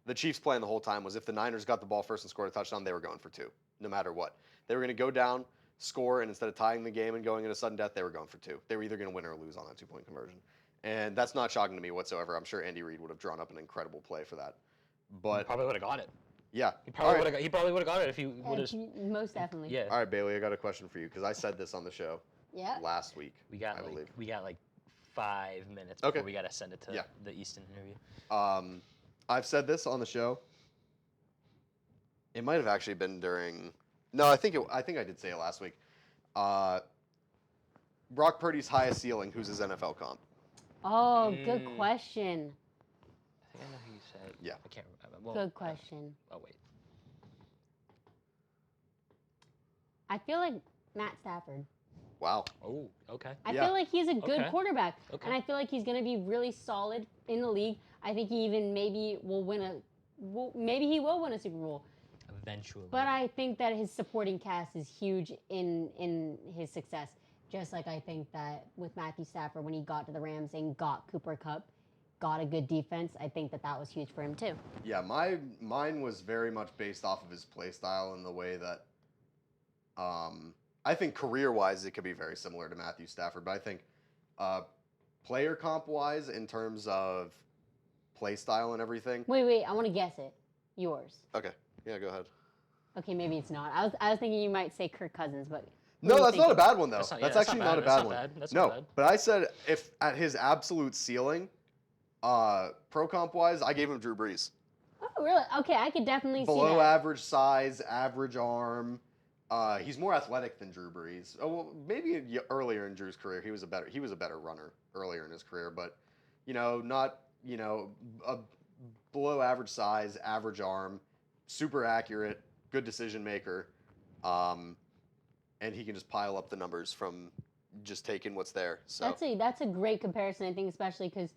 The Chiefs' plan the whole time was if the Niners got the ball first and scored a touchdown, they were going for 2, no matter what. They were going to go down, score, and instead of tying the game and going into sudden death, they were going for 2. They were either going to win or lose on that 2-point conversion. And that's not shocking to me whatsoever. I'm sure Andy Reid would have drawn up an incredible play for that. But Probably would have got it. yeah. He probably would have got it if he Yeah, would have. most definitely. Yeah. All right, Baylee, I got a question for you because I said this on the show Yeah. last week. I believe. We got like 5 minutes Okay. before we got to send it to Yeah. the Easton interview. I've said this on the show. It might have actually been during. No, I think I did say it last week. Brock Purdy's highest ceiling. Who's his NFL comp? Oh, good question. I think I know who you said. Yeah. I can't remember. Well, Good question. Oh wait. I feel like Matt Stafford. Wow. Oh, okay. I Yeah. feel like he's a good Okay. quarterback, Okay. and I feel like he's going to be really solid in the league. I think he even maybe will win maybe he will win a Super Bowl. Eventually. But I think that his supporting cast is huge in his success. Just like I think that with Matthew Stafford, when he got to the Rams and got Cooper Kupp, got a good defense, I think that was huge for him too. Yeah, mine was very much based off of his play style and the way that. I think career-wise it could be very similar to Matthew Stafford, but I think player comp-wise in terms of play style and everything. Wait, I want to guess it. Yours. Okay. Yeah, go ahead. Okay, maybe it's not. I was thinking you might say Kirk Cousins, but No, do you that's not a think? bad one though. That's not- That's yeah, that's actually not not a bad. bad That's one. not bad. That's no, not bad. but I said if at his absolute ceiling, pro comp wise, I gave him Drew Brees. Oh, really? Okay, I could definitely see Below that. average size, average arm. He's more athletic than Drew Brees. Oh, well, maybe earlier in Drew's career, he was a better runner earlier in his career, but not a below average size, average arm, super accurate, good decision maker, and he can just pile up the numbers from just taking what's there. So That's a great comparison, I think, especially because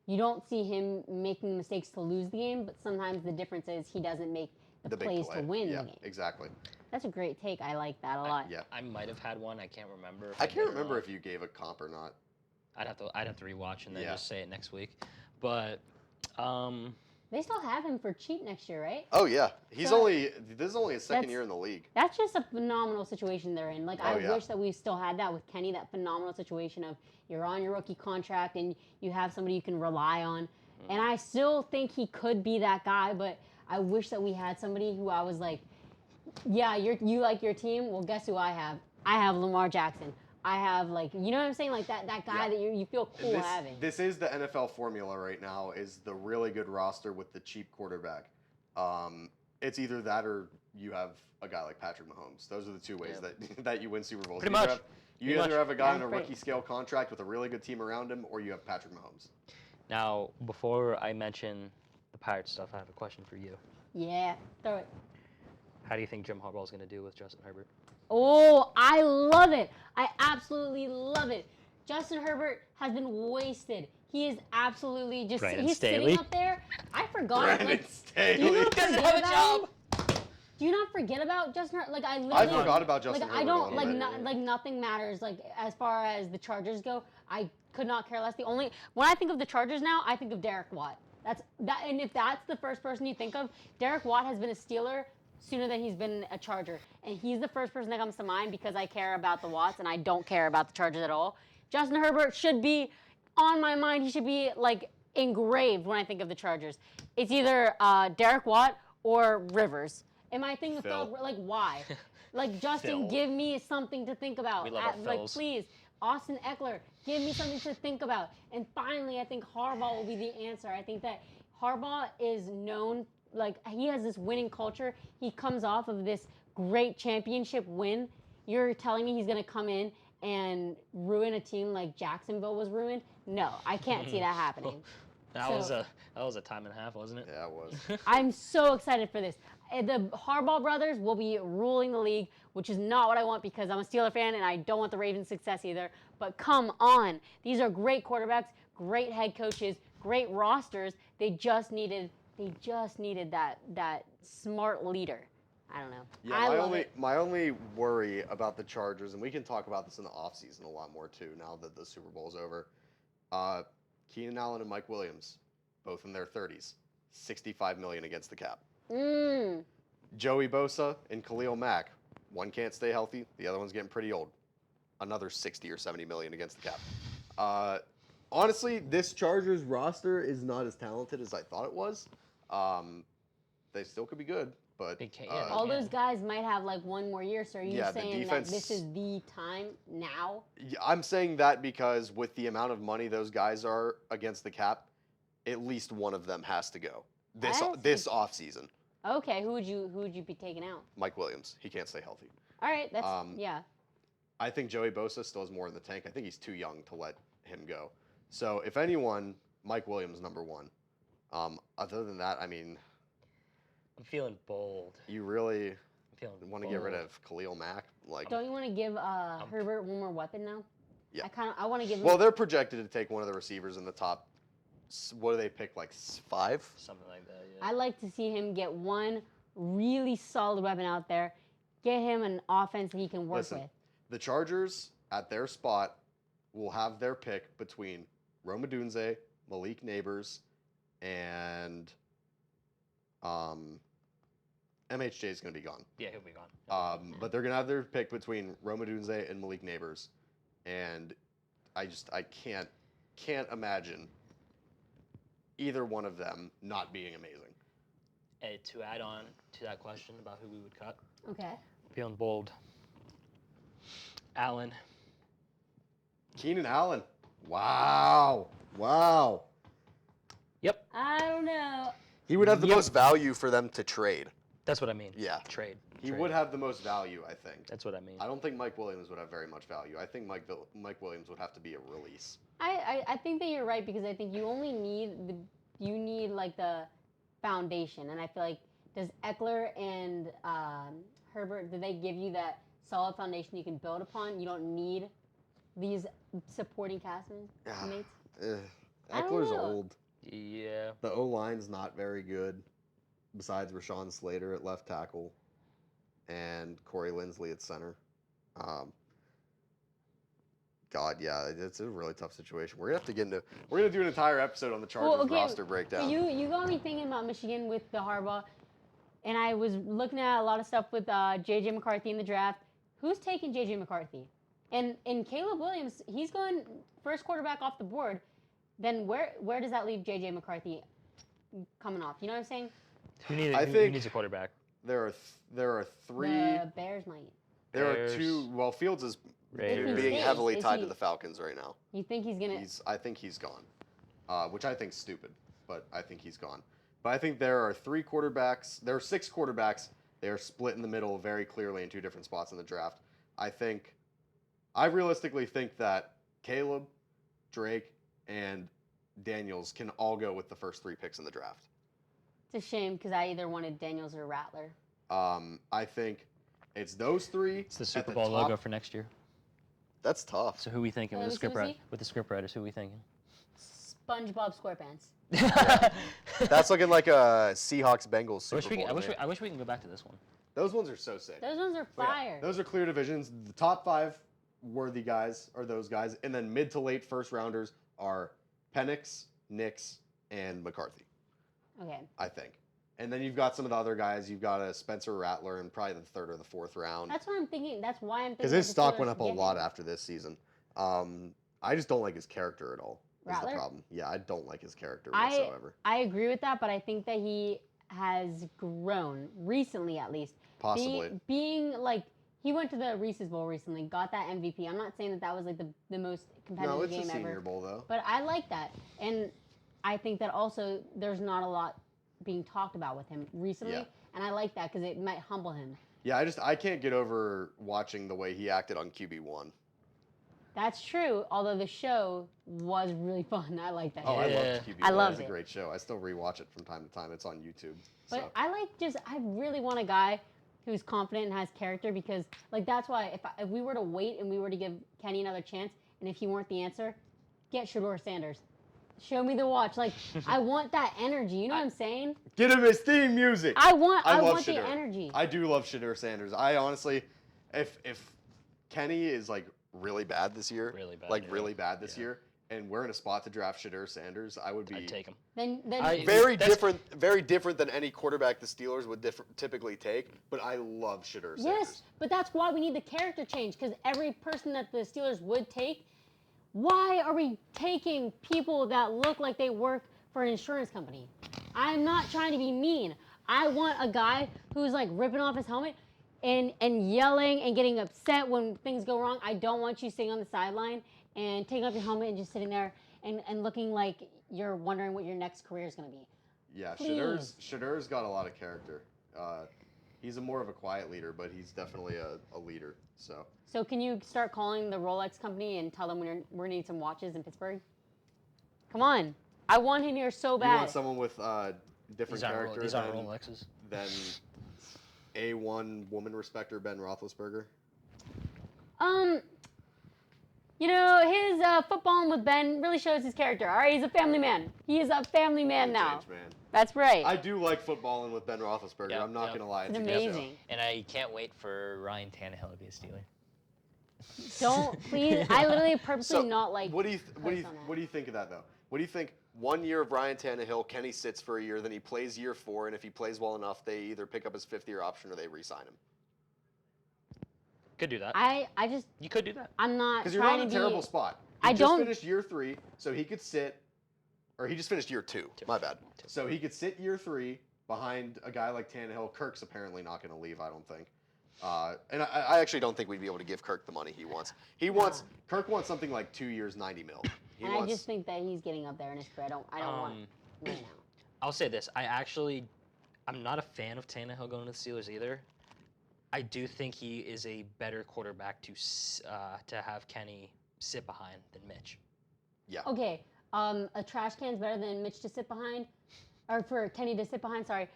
you don't see him making mistakes to lose the game, but sometimes the difference is he doesn't make the big plays play. to win Yeah, the game. exactly. That's a great take. I like that a lot. Yeah. I might have had one. I can't remember. If I did can't or remember not. if you gave a comp or not. I'd have to rewatch and then Yeah. just say it next week. But They still have him for cheap next year, right? Oh yeah, this is only his second That's- year in the league. That's just a phenomenal situation they're in. Like, Oh, I yeah. wish that we still had that with Kenny, that phenomenal situation of you're on your rookie contract and you have somebody you can rely on. And I still think he could be that guy, but I wish that we had somebody who I was like, yeah, you like your team? Well, guess who I have? I have Lamar Jackson. I have, like, you know what I'm saying? Like, that guy Yeah. that you feel cool having. This is the NFL formula right now, is the really good roster with the cheap quarterback. It's either that or you have a guy like Patrick Mahomes. Those are the two ways that you win Super Bowls. Pretty You either much. have- You either have a guy on a Right. rookie scale contract with a really good team around him, or you have Patrick Mahomes. now, before I mention the Pirates stuff, I have a question for you. Yeah, throw it. How do you think Jim Harbaugh's going to do with Justin Herbert? Oh, I love it. I absolutely love it. Justin Herbert has been wasted. He is absolutely just Brandon he's Staley. sitting up there. I forgot. Brandon Like, Staley. do you not Doesn't forget have a about him? job. Do you not forget about Justin Herbert? Like, I I literally forgot about Justin like Herbert. I don't a like little bit. like nothing matters. Like, as far as the Chargers go, I could not care less. When I think of the Chargers now, I think of Derek Watt. And if that's the first person you think of, Derek Watt has been a Steeler sooner than he's been a Charger, and he's the first person that comes to mind because I care about the Watts and I don't care about the Chargers at all. Justin Herbert should be on my mind. He should be like engraved when I think of the Chargers. It's either Derek Watt or Rivers. Am I thinking Phil. like why? Like, Justin, Phil. give me something to think about. We love our Like, Phils. please, Austin Eckler, give me something to think about. And finally, I think Harbaugh will be the answer. I think that Harbaugh is known, like, he has this winning culture. He comes off of this great championship win. You're telling me he's going to come in and ruin a team like Jacksonville was ruined? No, I can't see that happening. That was a time and a half, wasn't it? Yeah, it was. I'm so excited for this. The Harbaugh brothers will be ruling the league, which is not what I want because I'm a Steeler fan and I don't want the Ravens' success either. But come on. These are great quarterbacks, great head coaches, great rosters. They just needed that smart leader. I don't know. Yeah, I love it. my only worry about the Chargers, and we can talk about this in the offseason a lot more too now that the Super Bowl's over. Keenan Allen and Mike Williams, both in their 30s, $65 million against the cap. Joey Bosa and Khalil Mack, one can't stay healthy, the other one's getting pretty old. Another 60 or 70 million against the cap. Honestly, this Chargers roster is not as talented as I thought it was. They still could be good, but All those guys might have like one more year. So are you saying that this is the time now? Yeah, I'm saying that because with the amount of money those guys are against the cap, at least one of them has to go this offseason. Okay, who would you be taking out? Mike Williams. He can't stay healthy. All right, that's yeah. I think Joey Bosa still has more in the tank. I think he's too young to let him go. So if anyone, Mike Williams number one. Other than that, I mean, I'm feeling bold. You really want to get rid bold. of Khalil Mack? Like, Don't you want to give Herbert one more weapon now? Yeah. I want to give him. Well, they're projected to take one of the receivers in the top. What do they pick? Like 5? Something like that. Yeah. I like to see him get one really solid weapon out there. Get him an offense that he can work with. The Chargers at their spot will have their pick between Rome Odunze, Malik Neighbors, and MHJ is going to be gone. Yeah, he'll be gone. But they're going to have their pick between Rome Odunze and Malik Neighbors, and I can't imagine either one of them not being amazing. To add on to that question about who we would cut, Okay. feeling bold. Allen. Keenan Allen. Wow. Yep. I don't know. He would have the most value for them to trade. That's what I mean. Yeah. Trade. He would have the most value, I think. That's what I mean. I don't think Mike Williams would have very much value. I think Mike Williams would have to be a release. I think that you're right because I think you only need like the foundation, and I feel like does Eckler and Herbert, do they give you that solid foundation you can build upon? You don't need these supporting castmates. Eckler's old. Yeah. The O-line's not very good, besides Rashawn Slater at left tackle and Corey Linsley at center. It's a really tough situation. We're gonna do an entire episode on the Chargers roster breakdown. You got me thinking about Michigan with the Harbaugh, and I was looking at a lot of stuff with J.J. McCarthy in the draft. Who's taking J.J. McCarthy? And Caleb Williams, he's going first quarterback off the board. Then where does that leave J.J. McCarthy coming off? You know what I'm saying? Who needs a quarterback? There are 3. The Bears might. There are 2. Well, Fields is being heavily tied to the Falcons right now. You think he's gonna? I think he's gone, which I think's stupid, but I think he's gone. But I think there are 3 quarterbacks. There are 6 quarterbacks. They are split in the middle very clearly in 2 different spots in the draft. I realistically think that Caleb, Drake, and Daniels can all go with the first 3 picks in the draft. It's a shame because I either wanted Daniels or Rattler. I think it's those 3. It's the Super Bowl logo for next year. That's tough. So who are we thinking with the script writers? Who are we thinking? SpongeBob SquarePants. Yeah. That's looking like a Seahawks-Bengals Super Bowl. I wish we can go back to this one. Those ones are so sick. Those ones are fire. Yeah, those are clear divisions. The top 5 worthy guys are those guys, and then mid to late first rounders are Penix, Nix, and McCarthy. Okay. I think. And then you've got some of the other guys. You've got a Spencer Rattler in probably the 3rd or the 4th round. That's what I'm thinking. That's why I'm thinking. Because his stock went up a lot after this season. I just don't like his character at all. That's the problem. Yeah, I don't like his character whatsoever. I agree with that, but I think that he has grown recently, at least. Possibly. Being like, he went to the Reese's Bowl recently, got that MVP. I'm not saying that was like the most competitive game ever. No, it's a Senior Bowl though. But I like that, and I think that also there's not a lot being talked about with him recently, and I like that because it might humble him. Yeah, I can't get over watching the way he acted on QB1. That's true, although the show was really fun. I like that. Oh, I loved QB1. I loved it. It was a great show. I still rewatch it from time to time. It's on YouTube. But So. I really want a guy who's confident and has character because, like, that's why if we were to wait and we were to give Kenny another chance, and if he weren't the answer, get Shador Sanders. Show me the watch. Like, I want that energy. You know what I'm saying? Get him his theme music. I want love the Shedeur. energy. I do love Shedeur Sanders. I honestly, if Kenny is like really bad this year, Really bad, really bad this year, and we're in a spot to draft Shedeur Sanders, I would be. I'd take him. Then Very different than any quarterback the Steelers would typically take. But I love Shedeur Sanders. yes, but that's why we need the character change, because every person that the Steelers would take, why are we taking people that look like they work for an insurance company? I'm not trying to be mean. I want a guy who's like ripping off his helmet and yelling and getting upset when things go wrong. I don't want you sitting on the sideline and taking off your helmet and just sitting there and looking like you're wondering what your next career is going to be. Yeah, Please. Shedeur's got a lot of character. He's more of a quiet leader, but he's definitely a leader. So can you start calling the Rolex company and tell them we're going to need some watches in Pittsburgh? Come on. I want him here so bad. You want someone with different character These aren't Rolexes. than A1 woman respecter Ben Roethlisberger? You know, his footballing with Ben really shows his character. All right, he's a family man. He is a family man now. Change, man. That's right. I do like footballing with Ben Roethlisberger. Yep, I'm not yep. going to lie. It's a good show. amazing. And I can't wait for Ryan Tannehill to be a Steeler. Don't please. I literally purposely not like. What do you think of that though? What do you think? 1 year of Ryan Tannehill, Kenny sits for a year, then he plays year 4, and if he plays well enough, they either pick up his 5th-year option or they re-sign him. Could do that. You could do that. I'm not. Because you're not in a terrible spot. He just finished year 3, so he could sit, or he just finished year 2. My bad. So he could sit year 3 behind a guy like Tannehill. Kirk's apparently not going to leave, I don't think. And I actually don't think we'd be able to give Kirk the money he wants. Kirk wants something like 2 years, $90 million. I just think that he's getting up there in his career. I don't want right now. I'll say this. I'm not a fan of Tannehill going to the Steelers either. I do think he is a better quarterback to have Kenny sit behind than Mitch. Yeah. Okay. A trash can's better than Mitch to sit behind, or for Kenny to sit behind. Sorry.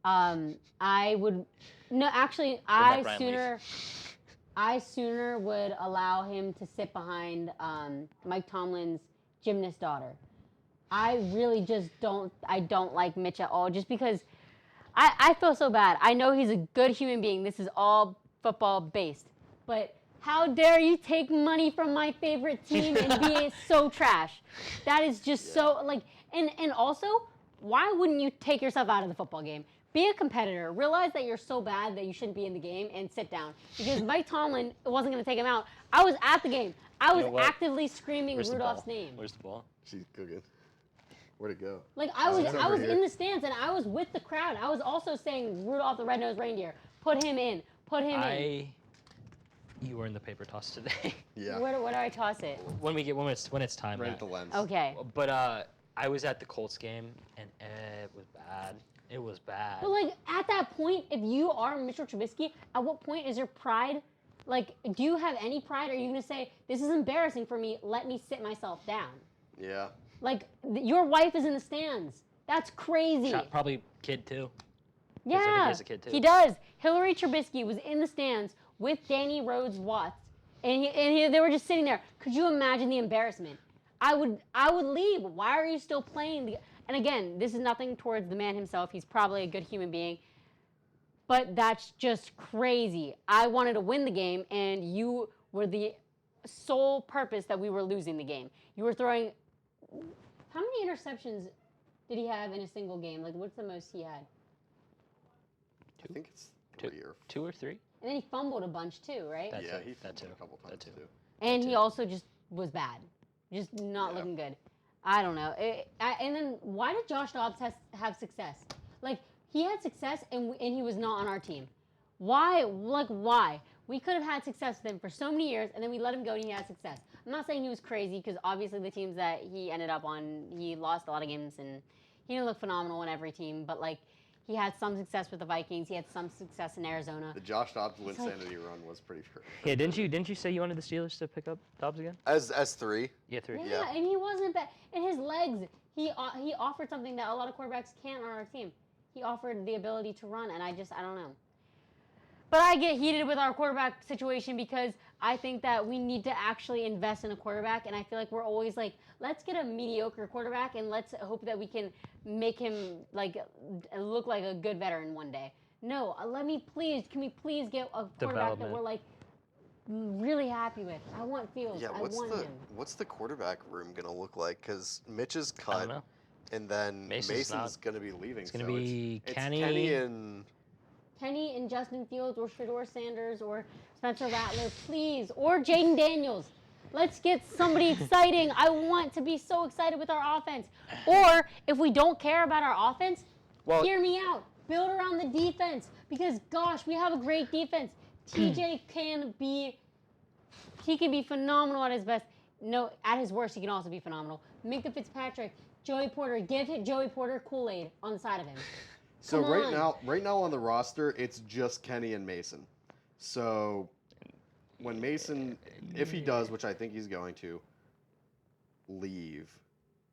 I would. No, actually, I sooner would allow him to sit behind Mike Tomlin's gymnast daughter. I really just don't like Mitch at all, just because I feel so bad. I know he's a good human being. This is all football based. But how dare you take money from my favorite team and be so trash? That is just so, like, and also, why wouldn't you take yourself out of the football game? Be a competitor. Realize that you're so bad that you shouldn't be in the game and sit down. Because Mike Tomlin wasn't going to take him out. I was at the game. I was actively screaming Rudolph's name. Where's the ball? She's cooking. Where'd it go? Like, I was in the stands, and I was with the crowd. I was also saying Rudolph the Red-Nosed Reindeer. Put him in. Put him in. You were in the paper toss today. Yeah. Where do I toss it? when it's time. Right Matt. at the lens. Okay. But I was at the Colts game, and it was bad. It was bad. But, like, at that point, if you are Mitchell Trubisky, at what point is your pride, like, do you have any pride? Are you going to say, this is embarrassing for me, let me sit myself down? Yeah. Like, your wife is in the stands. That's crazy. Probably kid, too. Yeah, I think he has a kid, too. He does. Hillary Trubisky was in the stands with Danny Rhodes Watts, and they were just sitting there. Could you imagine the embarrassment? I would leave. Why are you still playing? And again, this is nothing towards the man himself. He's probably a good human being. But that's just crazy. I wanted to win the game, and you were the sole purpose that we were losing the game. You were throwing... How many interceptions did he have in a single game? Like, what's the most he had? I think it's 3 or 2 or 3. And then he fumbled a bunch too, right? Yeah, he That too. fumbled a couple times too. And he also just was bad. Just not looking good. I don't know. And then why did Josh Dobbs have success? Like, he had success and he was not on our team. Why? Like, why? We could have had success with him for so many years, and then we let him go and he had success. I'm not saying he was crazy, because obviously the teams that he ended up on, he lost a lot of games, and he didn't look phenomenal on every team, but, like, he had some success with the Vikings. He had some success in Arizona. The Josh Dobbs Linsanity run was pretty great. Yeah, didn't you say you wanted the Steelers to pick up Dobbs again? As 3? Yeah, 3. Yeah, and he wasn't bad. And his legs, he offered something that a lot of quarterbacks can't on our team. He offered the ability to run, and I don't know. But I get heated with our quarterback situation because I think that we need to actually invest in a quarterback, and I feel like we're always like, let's get a mediocre quarterback and let's hope that we can make him like look like a good veteran one day. No, can we please get a quarterback that we're like really happy with? I want Fields. Yeah, I want him. what's the quarterback room gonna look like? Because Mitch is I cut, don't know. and then Mason's Mason's gonna be leaving. It's gonna be Kenny. Kenny and Justin Fields or Shedeur Sanders or Spencer Rattler, please, or Jaden Daniels. Let's get somebody exciting. I want to be so excited with our offense. Or if we don't care about our offense, hear me out. Build around the defense because, gosh, we have a great defense. TJ can be phenomenal at his best. No, at his worst, he can also be phenomenal. Minka Fitzpatrick, Joey Porter, give Joey Porter Kool-Aid on the side of him. So right now on the roster, it's just Kenny and Mason. So when Mason, if he does, which I think he's going to, leave,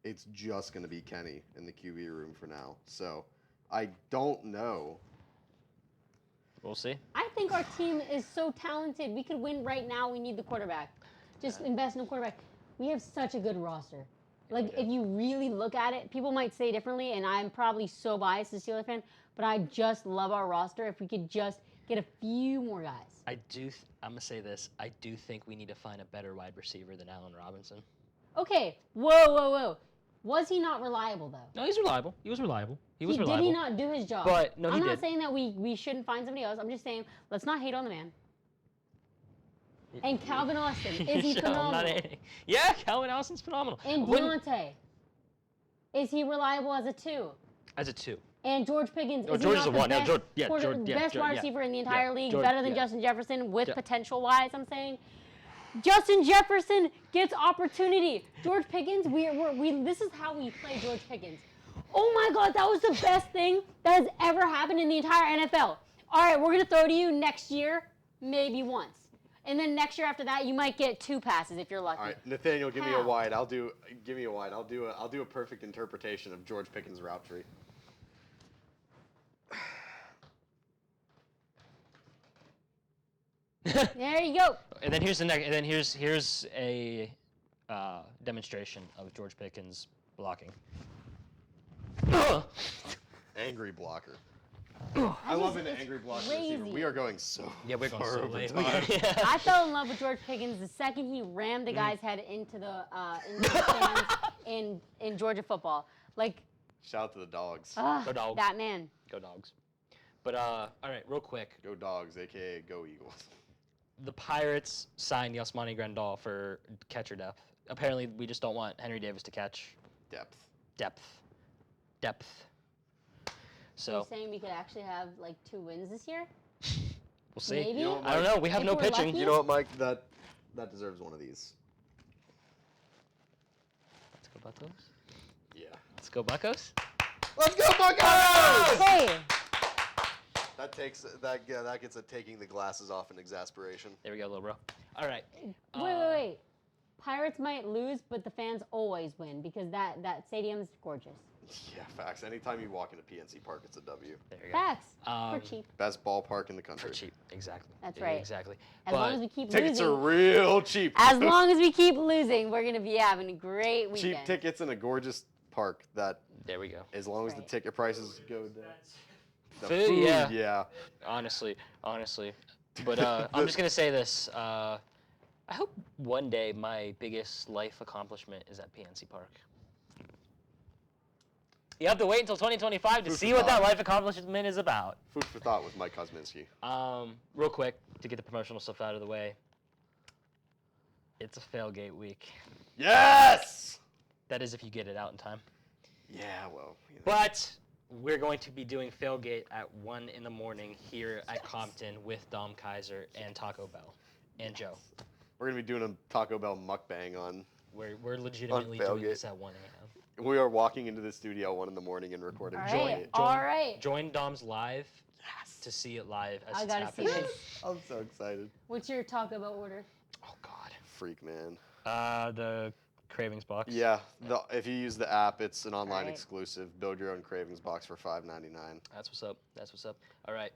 it's just going to be Kenny in the QB room for now. So I don't know. We'll see. I think our team is so talented. We could win right now. We need the quarterback. Just invest in a quarterback. We have such a good roster. Like, if you really look at it, people might say differently, and I'm probably so biased as a Steelers fan, but I just love our roster. If we could just get a few more guys. I'm going to say this. I do think we need to find a better wide receiver than Allen Robinson. Okay, whoa. Was he not reliable, though? No, he's reliable. He was reliable. He was reliable. Did he not do his job? But, no, he I'm did. not saying that we shouldn't find somebody else. I'm just saying, let's not hate on the man. And Calvin Austin, is he phenomenal? Yeah, Calvin Austin's phenomenal. And Deontay, is he reliable as a 2? As a 2. And George Pickens, is George he is not a 1. the best wide receiver in the entire league, better than Justin Jefferson with Yeah. potential-wise, I'm saying? Justin Jefferson gets opportunity. George Pickens, this is how we play George Pickens. Oh my God, that was the best thing that has ever happened in the entire NFL. All right, we're gonna throw to you next year, maybe once, and then next year after that, you might get 2 passes if you're lucky. All right, Nathaniel, give me a wide. I'll do a perfect interpretation of George Pickens' route tree. There you go. And then here's the next. And then here's a demonstration of George Pickens blocking. Angry blocker. I love an angry blocker receiver. We are going so we're going far so over late. time. I fell in love with George Pickens the second he rammed the guy's head into the stands in Georgia football. Like, Shout out to the dogs. Go Dogs. that man. Go Dogs. But all right, real quick. Go Dogs, aka Go Eagles. The Pirates signed Yasmani Grandal for catcher depth. Apparently, we just don't want Henry Davis to catch depth. So You're saying we could actually have like 2 wins this year? we'll see. Maybe? I don't know. We have If no we're pitching. lucky? You know what, Mike? That deserves one of these. Let's go Buccos. Yeah. Let's go Buccos. Let's go Buccos! Hey, That gets a taking the glasses off in exasperation. There we go, little bro. All right. wait. Pirates might lose, but the fans always win because that stadium's gorgeous. Yeah, facts. Anytime you walk into PNC Park, it's a W. There you go. Facts. For cheap. Best ballpark in the country. For cheap. Exactly. That's right. Exactly. As long as we keep Tickets losing. are real cheap. As long as we keep losing, we're gonna be having a great weekend. Cheap tickets in a gorgeous park that, There we go. as long as the Right. ticket prices go down. The Food, food, yeah. yeah. Honestly. But I'm just gonna say this. I hope one day my biggest life accomplishment is at PNC Park. You have to wait until 2025 to Food see for what that thought. life accomplishment is about. Food for thought with Mike Kozminski. Real quick, to get the promotional stuff out of the way. It's a Tailgate week. Yes! That is if you get it out in time. Yeah, well. But we're going to be doing Tailgate at 1 in the morning here at Compton with Dom Kaiser and Taco Bell and Joe. We're going to be doing a Taco Bell mukbang on. We're legitimately doing this at 1 a.m. We are walking into the studio 1 in the morning and recording. All right. Join Dom's live to see it live as I it's gotta see happening. this. I'm so excited. What's your Taco Bell order? Oh, God. Freak, man. The Cravings box. Yeah, if you use the app, it's an online Right. exclusive. Build your own cravings box for $5.99. That's what's up. All right.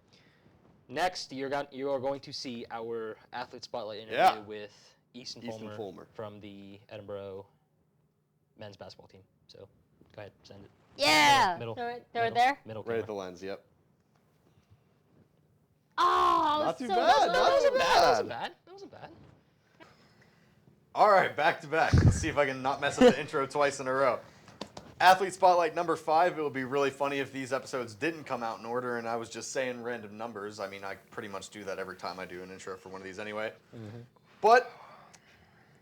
Next, you are going to see our athlete spotlight interview Yeah. with Easton Easton Fulmer. from the Edinboro Men's Basketball Team. So, go ahead, send it. Yeah. Middle. Throw it there. Middle Right at camera. the lens, yep. Oh, Not too so bad, close. not That wasn't too bad. That bad. wasn't bad. That wasn't bad. All right, back to back. Let's see if I can not mess up the intro twice in a row. Athlete Spotlight number 5. It would be really funny if these episodes didn't come out in order and I was just saying random numbers. I mean, I pretty much do that every time I do an intro for one of these anyway. But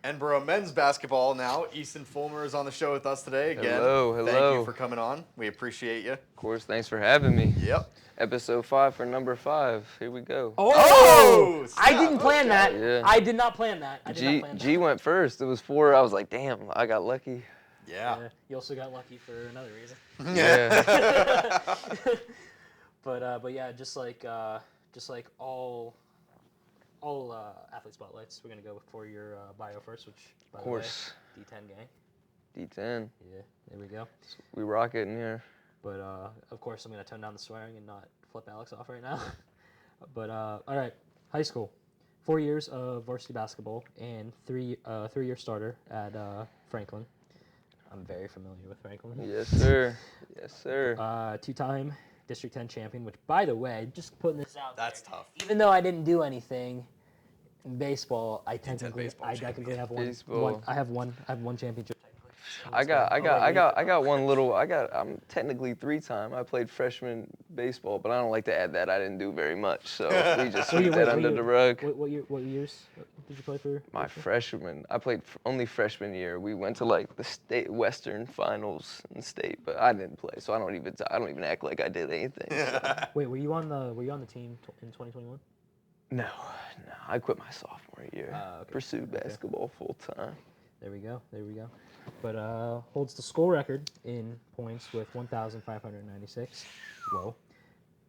Edinboro Men's Basketball now. Easton Fulmer is on the show with us today again. Hello. Thank you for coming on. We appreciate you. Of course, thanks for having me. Yep. Episode 5 for number 5. Here we go. Oh, I snap, didn't plan okay. that. Yeah. I did not plan that. I did not plan G went first. It was 4. I was like, damn, I got lucky. Yeah. that. You also got lucky for another reason. Yeah. But yeah, just like all athlete spotlights, we're gonna go for your bio first, which by Of course. the way, D10 gang. D10. Yeah, there we go. We rock it in here. But of course, I'm gonna tone down the swearing and not flip Alex off right now. But all right, high school, 4 years of varsity basketball and 3-year starter at Franklin. I'm very familiar with Franklin. Yes, sir. Yes, sir. 2-time District 10 champion, which, by the way, just putting this out That's there, tough. even though I didn't do anything in baseball, I technically baseball technically have one. Baseball. I have one championship. Technically. I got one little. I'm technically 3-time. I played freshman baseball, but I don't like to add that. I didn't do very much, so we just sweep that under the rug. What years did you play for? My freshman, I played only freshman year. We went to like the state Western finals in state, but I didn't play, so I don't even act like I did anything. So. Wait, were you on the team in 2021? No, I quit my sophomore year. Okay. Pursued basketball full time. There we go. But holds the school record in points with 1,596. Whoa.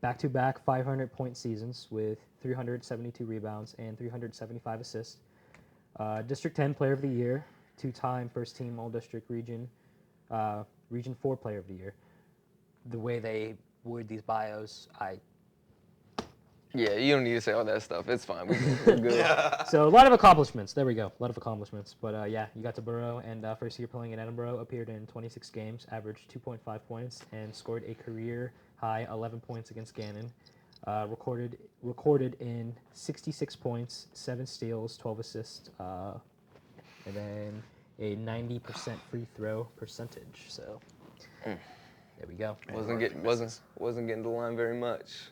Back-to-back 500-point seasons with 372 rebounds and 375 assists. District 10 Player of the Year, 2-time first-team All-District Region 4 Player of the Year. The way they word these bios, Yeah, you don't need to say all that stuff. It's fine. We're good. So a lot of accomplishments. There we go. A lot of accomplishments. But yeah, you got to Borough, and first year playing in Edinboro, appeared in 26 games, averaged 2.5 points, and scored a career high 11 points against Gannon. Recorded in 66 points, 7 steals, 12 assists, and then a 90% free throw percentage. So there we go. Wasn't getting the line very much.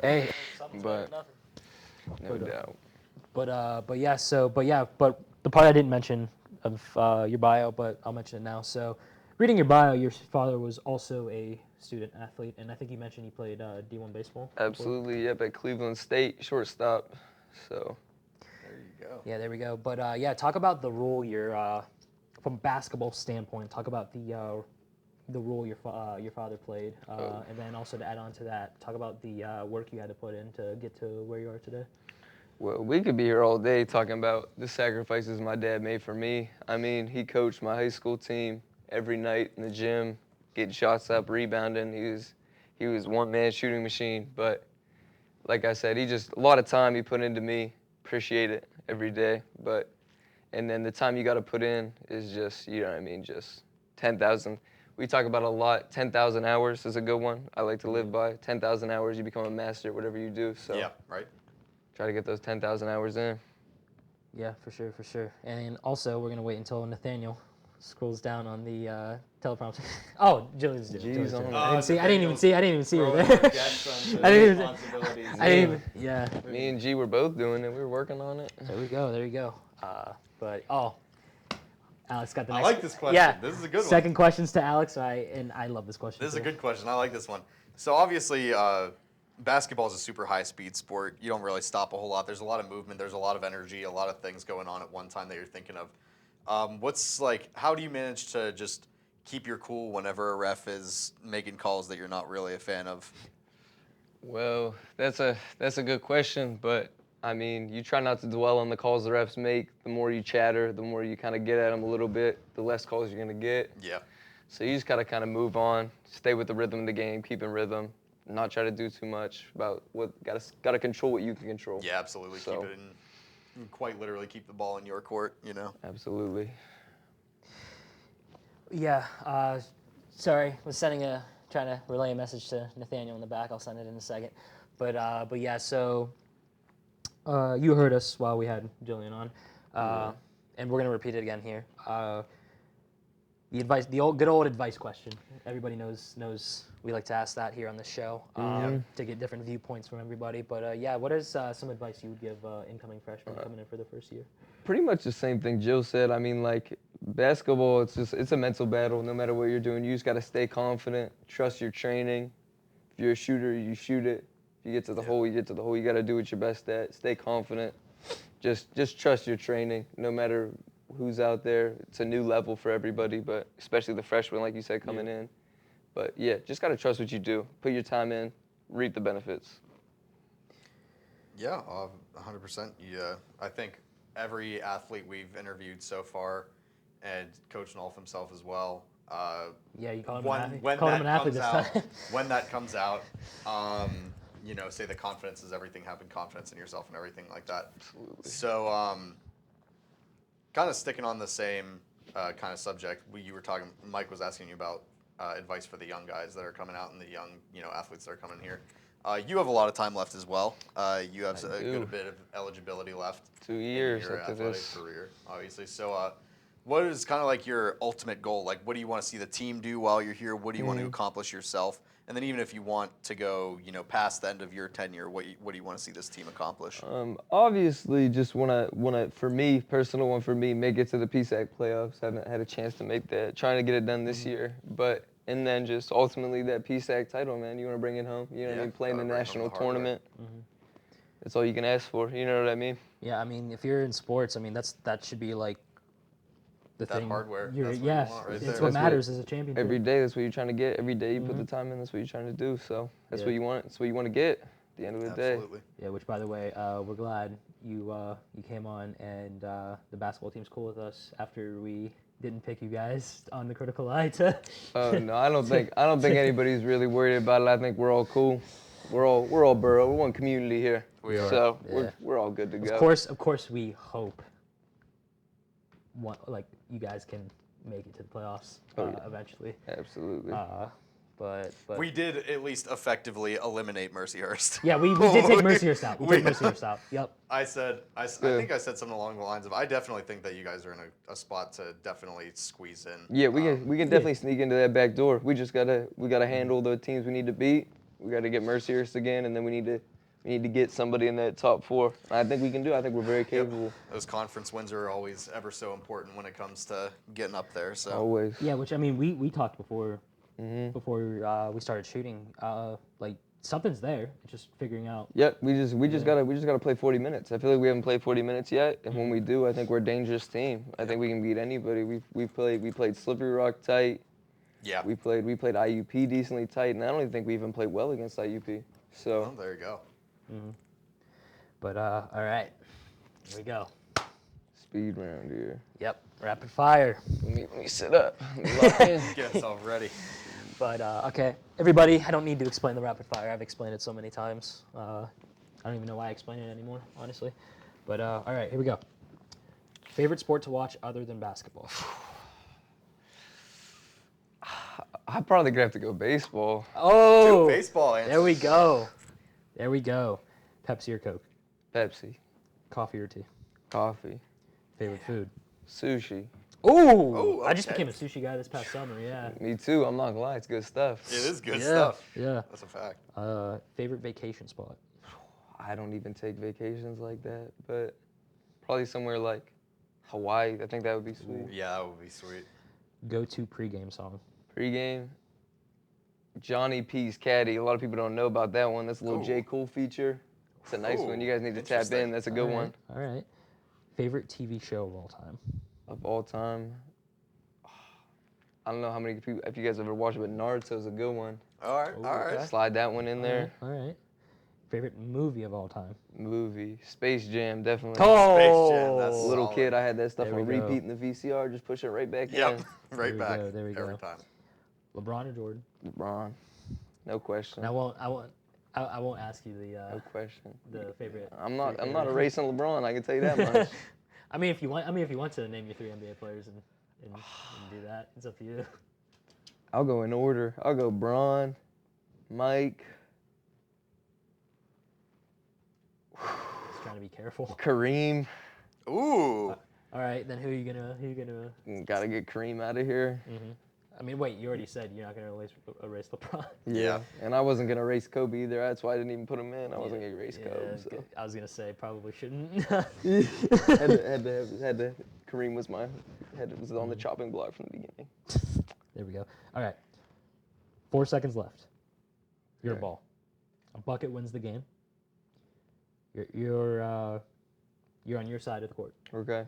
Hey, But no doubt. But the part I didn't mention of your bio, but I'll mention it now. So, reading your bio, your father was also a student athlete, and I think you mentioned he played D1 baseball. before. Absolutely. Yep, at Cleveland State, shortstop. So. There you go. Yeah, there we go. But yeah, talk about the role from basketball standpoint. Talk about the role your father played, and then also to add on to that, talk about the work you had to put in to get to where you are today. Well, we could be here all day talking about the sacrifices my dad made for me. I mean, he coached my high school team every night in the gym, getting shots up, rebounding. He was one-man shooting machine. But like I said, a lot of time he put into me. Appreciate it every day. And then the time you got to put in is just, you know what I mean, just 10,000. We talk about a lot. 10,000 hours is a good one. I like to live by 10,000 hours. You become a master at whatever you do. So Yeah, right. try to get those 10,000 hours in. Yeah, for sure. And also, we're gonna wait until Nathaniel scrolls down on the teleprompter. Oh, Jillian's doing it. Jeez, on I didn't even see her Throwing there. jets on I didn't even- responsibilities. I didn't even. Yeah. Me and G were both doing it. We were working on it. There you go. But Alex got the I next. like this question. Yeah. This is a good one. Second questions to Alex. I love this question. This is a too. good question. I like this one. So obviously, basketball is a super high-speed sport. You don't really stop a whole lot. There's a lot of movement. There's a lot of energy. A lot of things going on at one time that you're thinking of. How do you manage to just keep your cool whenever a ref is making calls that you're not really a fan of? Well, that's a good question, but I mean, you try not to dwell on the calls the refs make. The more you chatter, the more you kind of get at them a little bit, the less calls you're gonna get. Yeah. So you just gotta kind of move on, stay with the rhythm of the game, keep in rhythm, not try to do too much about what got to control what you can control. Yeah, absolutely. So, Keep it in, quite literally keep the ball in your court, you know? Absolutely. Yeah. Sorry, was trying to relay a message to Nathaniel in the back. I'll send it in a second. But yeah. So you heard us while we had Jillian on, and we're gonna repeat it again here. The advice, good old advice question. Everybody knows we like to ask that here on the show to get different viewpoints from everybody. But yeah, what is some advice you would give incoming freshmen coming in for the first year? Pretty much the same thing Jill said. I mean, like, basketball, it's a mental battle. No matter what you're doing, you just got to stay confident, trust your training. If you're a shooter, you shoot it. If you get to the hole, you get to the hole. You got to do what you're best at. Stay confident. Just trust your training. No matter who's out there, it's a new level for everybody, but especially the freshmen, like you said, coming in. But yeah, just got to trust what you do. Put your time in, reap the benefits. Yeah, 100%. Yeah, I think every athlete we've interviewed so far, and Coach Nolf himself as well. Yeah, you call him when an athlete this time. when that comes out, you know, say the confidence is everything, having confidence in yourself and everything like that. Absolutely. So, kind of sticking on the same kind of subject, you were talking. Mike was asking you about advice for the young guys that are coming out and the young, you know, athletes that are coming here. You have a lot of time left as well. You have a good bit of eligibility left. 2 years in your after athletic this career, obviously. So, what is kind of like your ultimate goal? Like, what do you want to see the team do while you're here? What do you want to accomplish yourself? And then even if you want to go, you know, past the end of your tenure, what do you want to see this team accomplish? Obviously, just wanna for me, personal one for me, make it to the PSAC playoffs. Haven't had a chance to make that. Trying to get it done this year, and then just ultimately that PSAC title, man. You want to bring it home. You know what I mean? Playing the national tournament. That's all you can ask for. You know what I mean? Yeah, I mean, if you're in sports, I mean, that should be like the that thing. hardware. That's what you want right it's there. what matters as a champion. Every day, that's what you're trying to get. Every day you put the time in, that's what you're trying to do. So that's what you want. That's what you want to get at the end of the day. Absolutely. Yeah, which, by the way, we're glad you came on, and the basketball team's cool with us after we didn't pick you guys on the critical eye to. Oh no, I don't think anybody's really worried about it. I think we're all cool. We're all borough. We're one community here. We are. So we're all good to go. Of course, we hope. You guys can make it to the playoffs eventually. Absolutely. But We did at least effectively eliminate Mercyhurst. yeah, we did take Mercyhurst out. We took Mercyhurst out. Yep. I think I said something along the lines of, I definitely think that you guys are in a spot to definitely squeeze in. Yeah, we can definitely sneak into that back door. We gotta handle the teams we need to beat. We gotta get Mercyhurst again, and then we need to get somebody in that top 4. I think we can do it. I think we're very capable. Those conference wins are always ever so important when it comes to getting up there. So Always. Yeah, which I mean, we talked before we started shooting. Like something's there. It's just figuring out. Yep, we just gotta play 40 minutes. I feel like we haven't played 40 minutes yet, and when we do, I think we're a dangerous team. I think we can beat anybody. We played Slippery Rock tight. yeah. We played IUP decently tight, and I don't even think we even played well against IUP. So Well, there you go. But all right, here we go. speed round here. Yep, rapid fire. Let me sit up. Let me lock in. Get yourself ready. But okay, everybody, I don't need to explain the rapid fire. I've explained it so many times. I don't even know why I explain it anymore, honestly. But all right, here we go. Favorite sport to watch other than basketball? I probably gonna have to go baseball. Oh, Two baseball answers. there we go. There we go. Pepsi or Coke? Pepsi, Coffee or tea? coffee, Favorite food? sushi. Ooh, I just okay. became a sushi guy this past summer, yeah. Me too. I'm not gonna lie, it's good stuff. It is good Yeah, stuff. yeah. That's a fact. Favorite vacation spot? I don't even take vacations like that, but probably somewhere like Hawaii. I think that would be sweet. Yeah, that would be sweet. Go-to pregame song? Pre-game, Johnny P's Caddy. A lot of people don't know about that one. That's a little Ooh. J. Cole feature. It's a nice one. You guys need to tap Interesting. in. That's a good one. All right. Favorite TV show of all time? Of all time, I don't know how many people, if you guys ever watched it, but Naruto's a good one. All right, all right. Slide that one in there. All right. Favorite movie of all time? Movie, Space Jam, definitely. Space Jam, that's Little solid. kid, I had that stuff There on we go. repeat in the VCR. Just push it right back Yep, in. right we back. go, there we every go. time. LeBron or Jordan? LeBron. No question. And I won't ask you No question. the favorite. I'm not erasing LeBron. I can tell you that much. I mean, if you want to name your 3 NBA players and do that, it's up to you. I'll go in order. I'll go Bron, Mike, Just trying to be careful. Kareem. Ooh. All right, then who are you gonna? Gotta get Kareem out of here. Mm-hmm. I mean, wait, you already said you're not gonna erase LeBron. Yeah. And I wasn't gonna race Kobe either. That's why I didn't even put him in. I wasn't gonna race Kobe. So. I was gonna say probably shouldn't. had to. Kareem was on the chopping block from the beginning. There we go. All right. 4 seconds left. Your Okay. ball. A bucket wins the game. You're on your side of the court. Okay.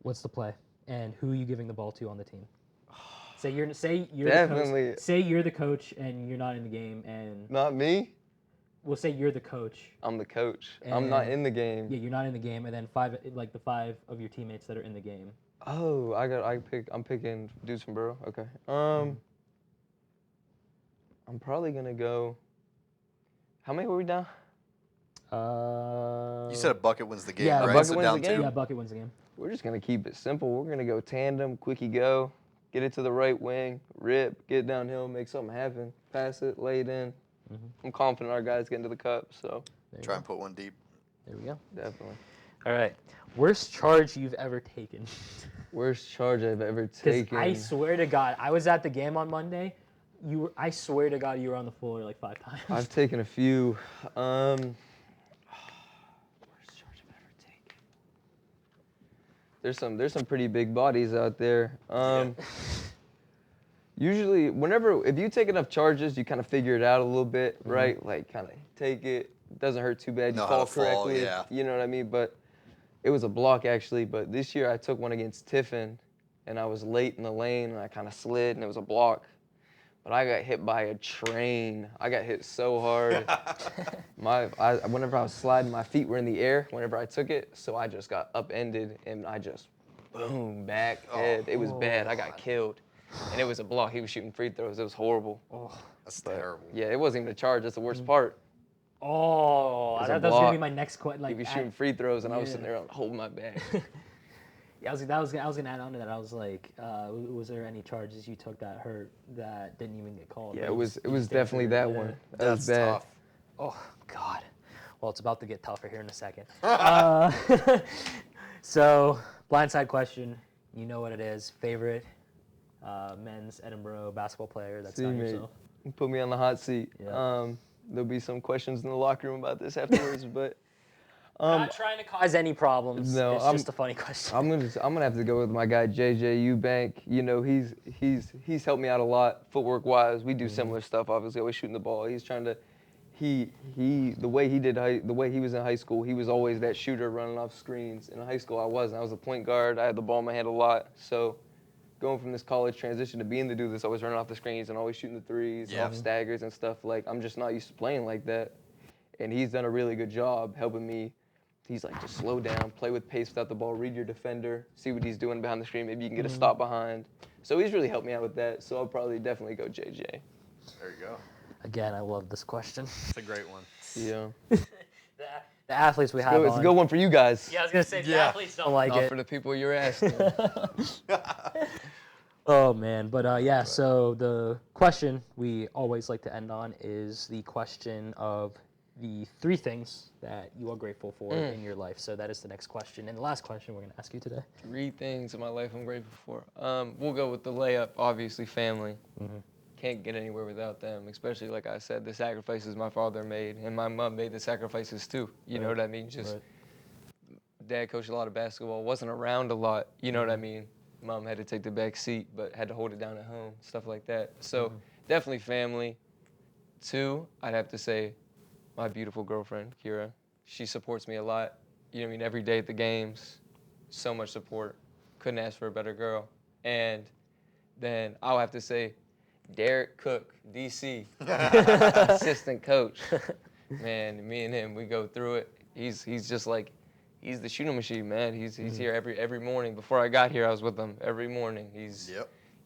What's the play? And who are you giving the ball to on the team? Say you're Definitely. the coach. Say you're the coach and you're not in the game, and Not me. we'll say you're the coach. I'm the coach. I'm not in the game. Yeah, you're not in the game, and then the 5 of your teammates that are in the game. Oh, I'm picking dudes from Borough. Okay. I'm probably gonna go. How many were we down? You said a bucket wins the game, yeah, a right? bucket So wins down the game? two. Yeah, bucket wins the game. We're just gonna keep it simple. We're gonna go tandem, quickie go, get it to the right wing, rip, get downhill, make something happen, pass it, lay it in. Mm-hmm. I'm confident our guys get into the cup, so There you Try go. and put one deep. There we go. definitely. All right. Worst charge you've ever taken? Worst charge I've ever Because taken. I swear to God, I was at the game on Monday. I swear to God, you were on the floor like 5 times. I've taken a few. Worst charge I've ever taken. There's some pretty big bodies out there. Usually, if you take enough charges, you kind of figure it out a little bit, right? Like, kind of take it. It doesn't hurt too bad. You Know how fall to fall, correctly. yeah. You know what I mean? But it was a block, actually. But this year, I took one against Tiffin, and I was late in the lane, and I kind of slid, and it was a block. But I got hit by a train. I got hit so hard. Whenever I was sliding, my feet were in the air whenever I took it, so I just got upended, and I just, boom, back, head. It was bad. I got killed. And it was a block. He was shooting free throws. It was horrible. That's terrible. Yeah, it wasn't even a charge. That's the worst part. Oh, I It's a thought that was gonna be block. my next question. He Like, was shooting free throws, and I was yeah. sitting there holding my back. Yeah, I was gonna add on to that. I was like, was there any charges you took that hurt that didn't even get called? Yeah, Like, it was you just definitely didn't- that yeah. one. That That's was bad. tough. Oh God. Well, it's about to get tougher here in a second. So, blindside question. You know what it is. Favorite men's Edinboro basketball player that's not Teammate. yourself. Put me on the hot seat. Yeah. There'll be some questions in the locker room about this afterwards, but Not trying to cause any problems. no, it's just a funny question. I'm gonna have to go with my guy JJ Eubank. You know, he's helped me out a lot footwork wise. We do similar stuff. Obviously, always shooting the ball. He's trying to. The way he was in high school, he was always that shooter running off screens. In high school, I wasn't. I was a point guard. I had the ball in my hand a lot. So, going from this college transition to being the dude that's always running off the screens and always shooting the threes, off staggers and stuff, like I'm just not used to playing like that. And he's done a really good job helping me. He's like, just slow down, play with pace without the ball, read your defender, see what he's doing behind the screen. Maybe you can get a stop behind. So he's really helped me out with that. So I'll probably definitely go JJ. There you go. Again, I love this question. It's a great one. Yeah. The athletes we have It's a on. good one for you guys. Yeah, I was gonna say the Yeah. athletes don't like Not it. for the people you're asking. Oh man, but yeah. So the question we always like to end on is the question of the 3 things that you are grateful for in your life. So that is the next question, and the last question we're gonna ask you today. 3 things in my life I'm grateful for. We'll go with the layup, obviously family. Can't get anywhere without them, especially like I said, the sacrifices my father made, and my mom made the sacrifices too. You know what I mean? Just dad coached a lot of basketball, wasn't around a lot. You know what I mean? Mom had to take the back seat, but had to hold it down at home, stuff like that. So definitely family. 2, I'd have to say my beautiful girlfriend, Kira. She supports me a lot. You know what I mean? Every day at the games, so much support. Couldn't ask for a better girl. And then I'll have to say Derek Cook, DC, assistant coach. Man, me and him, we go through it. He's just like, he's the shooting machine, man. He's here every morning. Before I got here, I was with him every morning. He's,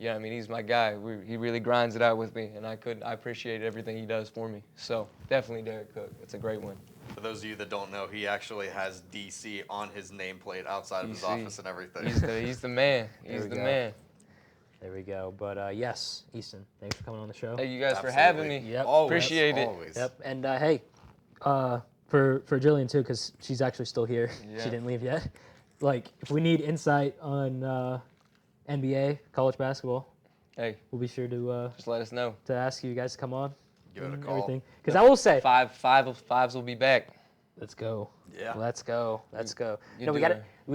yeah, I mean, he's my guy. He really grinds it out with me, and I appreciate everything he does for me. So definitely Derek Cook. It's a great one. For those of you that don't know, he actually has DC on his nameplate outside of his DC. office and everything. He's the man. He's we the go. man. There we go. But yes, Easton, thanks for coming on the show. Thank you guys for Absolutely. having me. Yep. Always, Appreciate it. always. Yep. And hey, for Jillian too, because she's actually still here. Yeah. She didn't leave yet. Like, if we need insight on NBA, college basketball, Hey, we'll be sure to just let us know. ask you guys to come on. Give it a and call. everything. Because I will say, Fives will be back. let's go. Yeah. Let's go. Let's go. You No, we do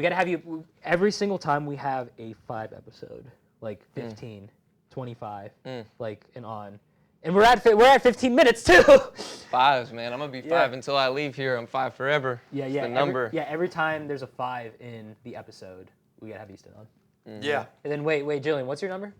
gotta have you every single time we have a 5 episode, like 15, 25, like and on. And we're at 15 minutes too. Fives, man. I'm gonna be Yeah. 5 until I leave here. I'm 5 forever. Yeah, It's yeah. the number. Every time there's a 5 in the episode, we gotta have Easton on. Yeah. And then wait, Jillian, what's your number?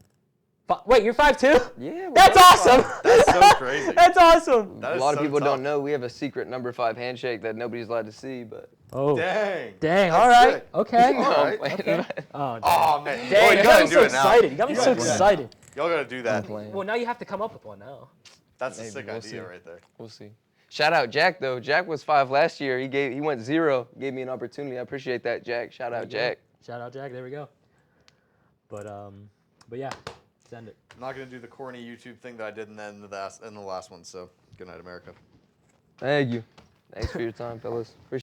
Wait, you're 5 too? Yeah. That's awesome. That's so crazy. That's awesome. That A is lot of so people tough. don't know we have a secret number 5 handshake that nobody's allowed to see, but Oh, Dang. dang. That's All right. sick. Okay. All right. Okay. Oh, dang. Oh, man. Dang, Boy, you you got gotta me do so it now. excited. You got me so gotta do that. excited. Y'all gotta do I'm that. playing. Well, now you have to come up with one now. That's a Maybe, sick we'll idea see. right there. We'll see. Shout out Jack though. Jack was 5 last year. He went 0. Gave me an opportunity. I appreciate that, Jack. Shout out Jack. Shout out Jack. There we go. But yeah, let's end it. I'm not gonna do the corny YouTube thing that I did in the last one. So good night, America. Thank you. Thanks for your time, fellas. Appreciate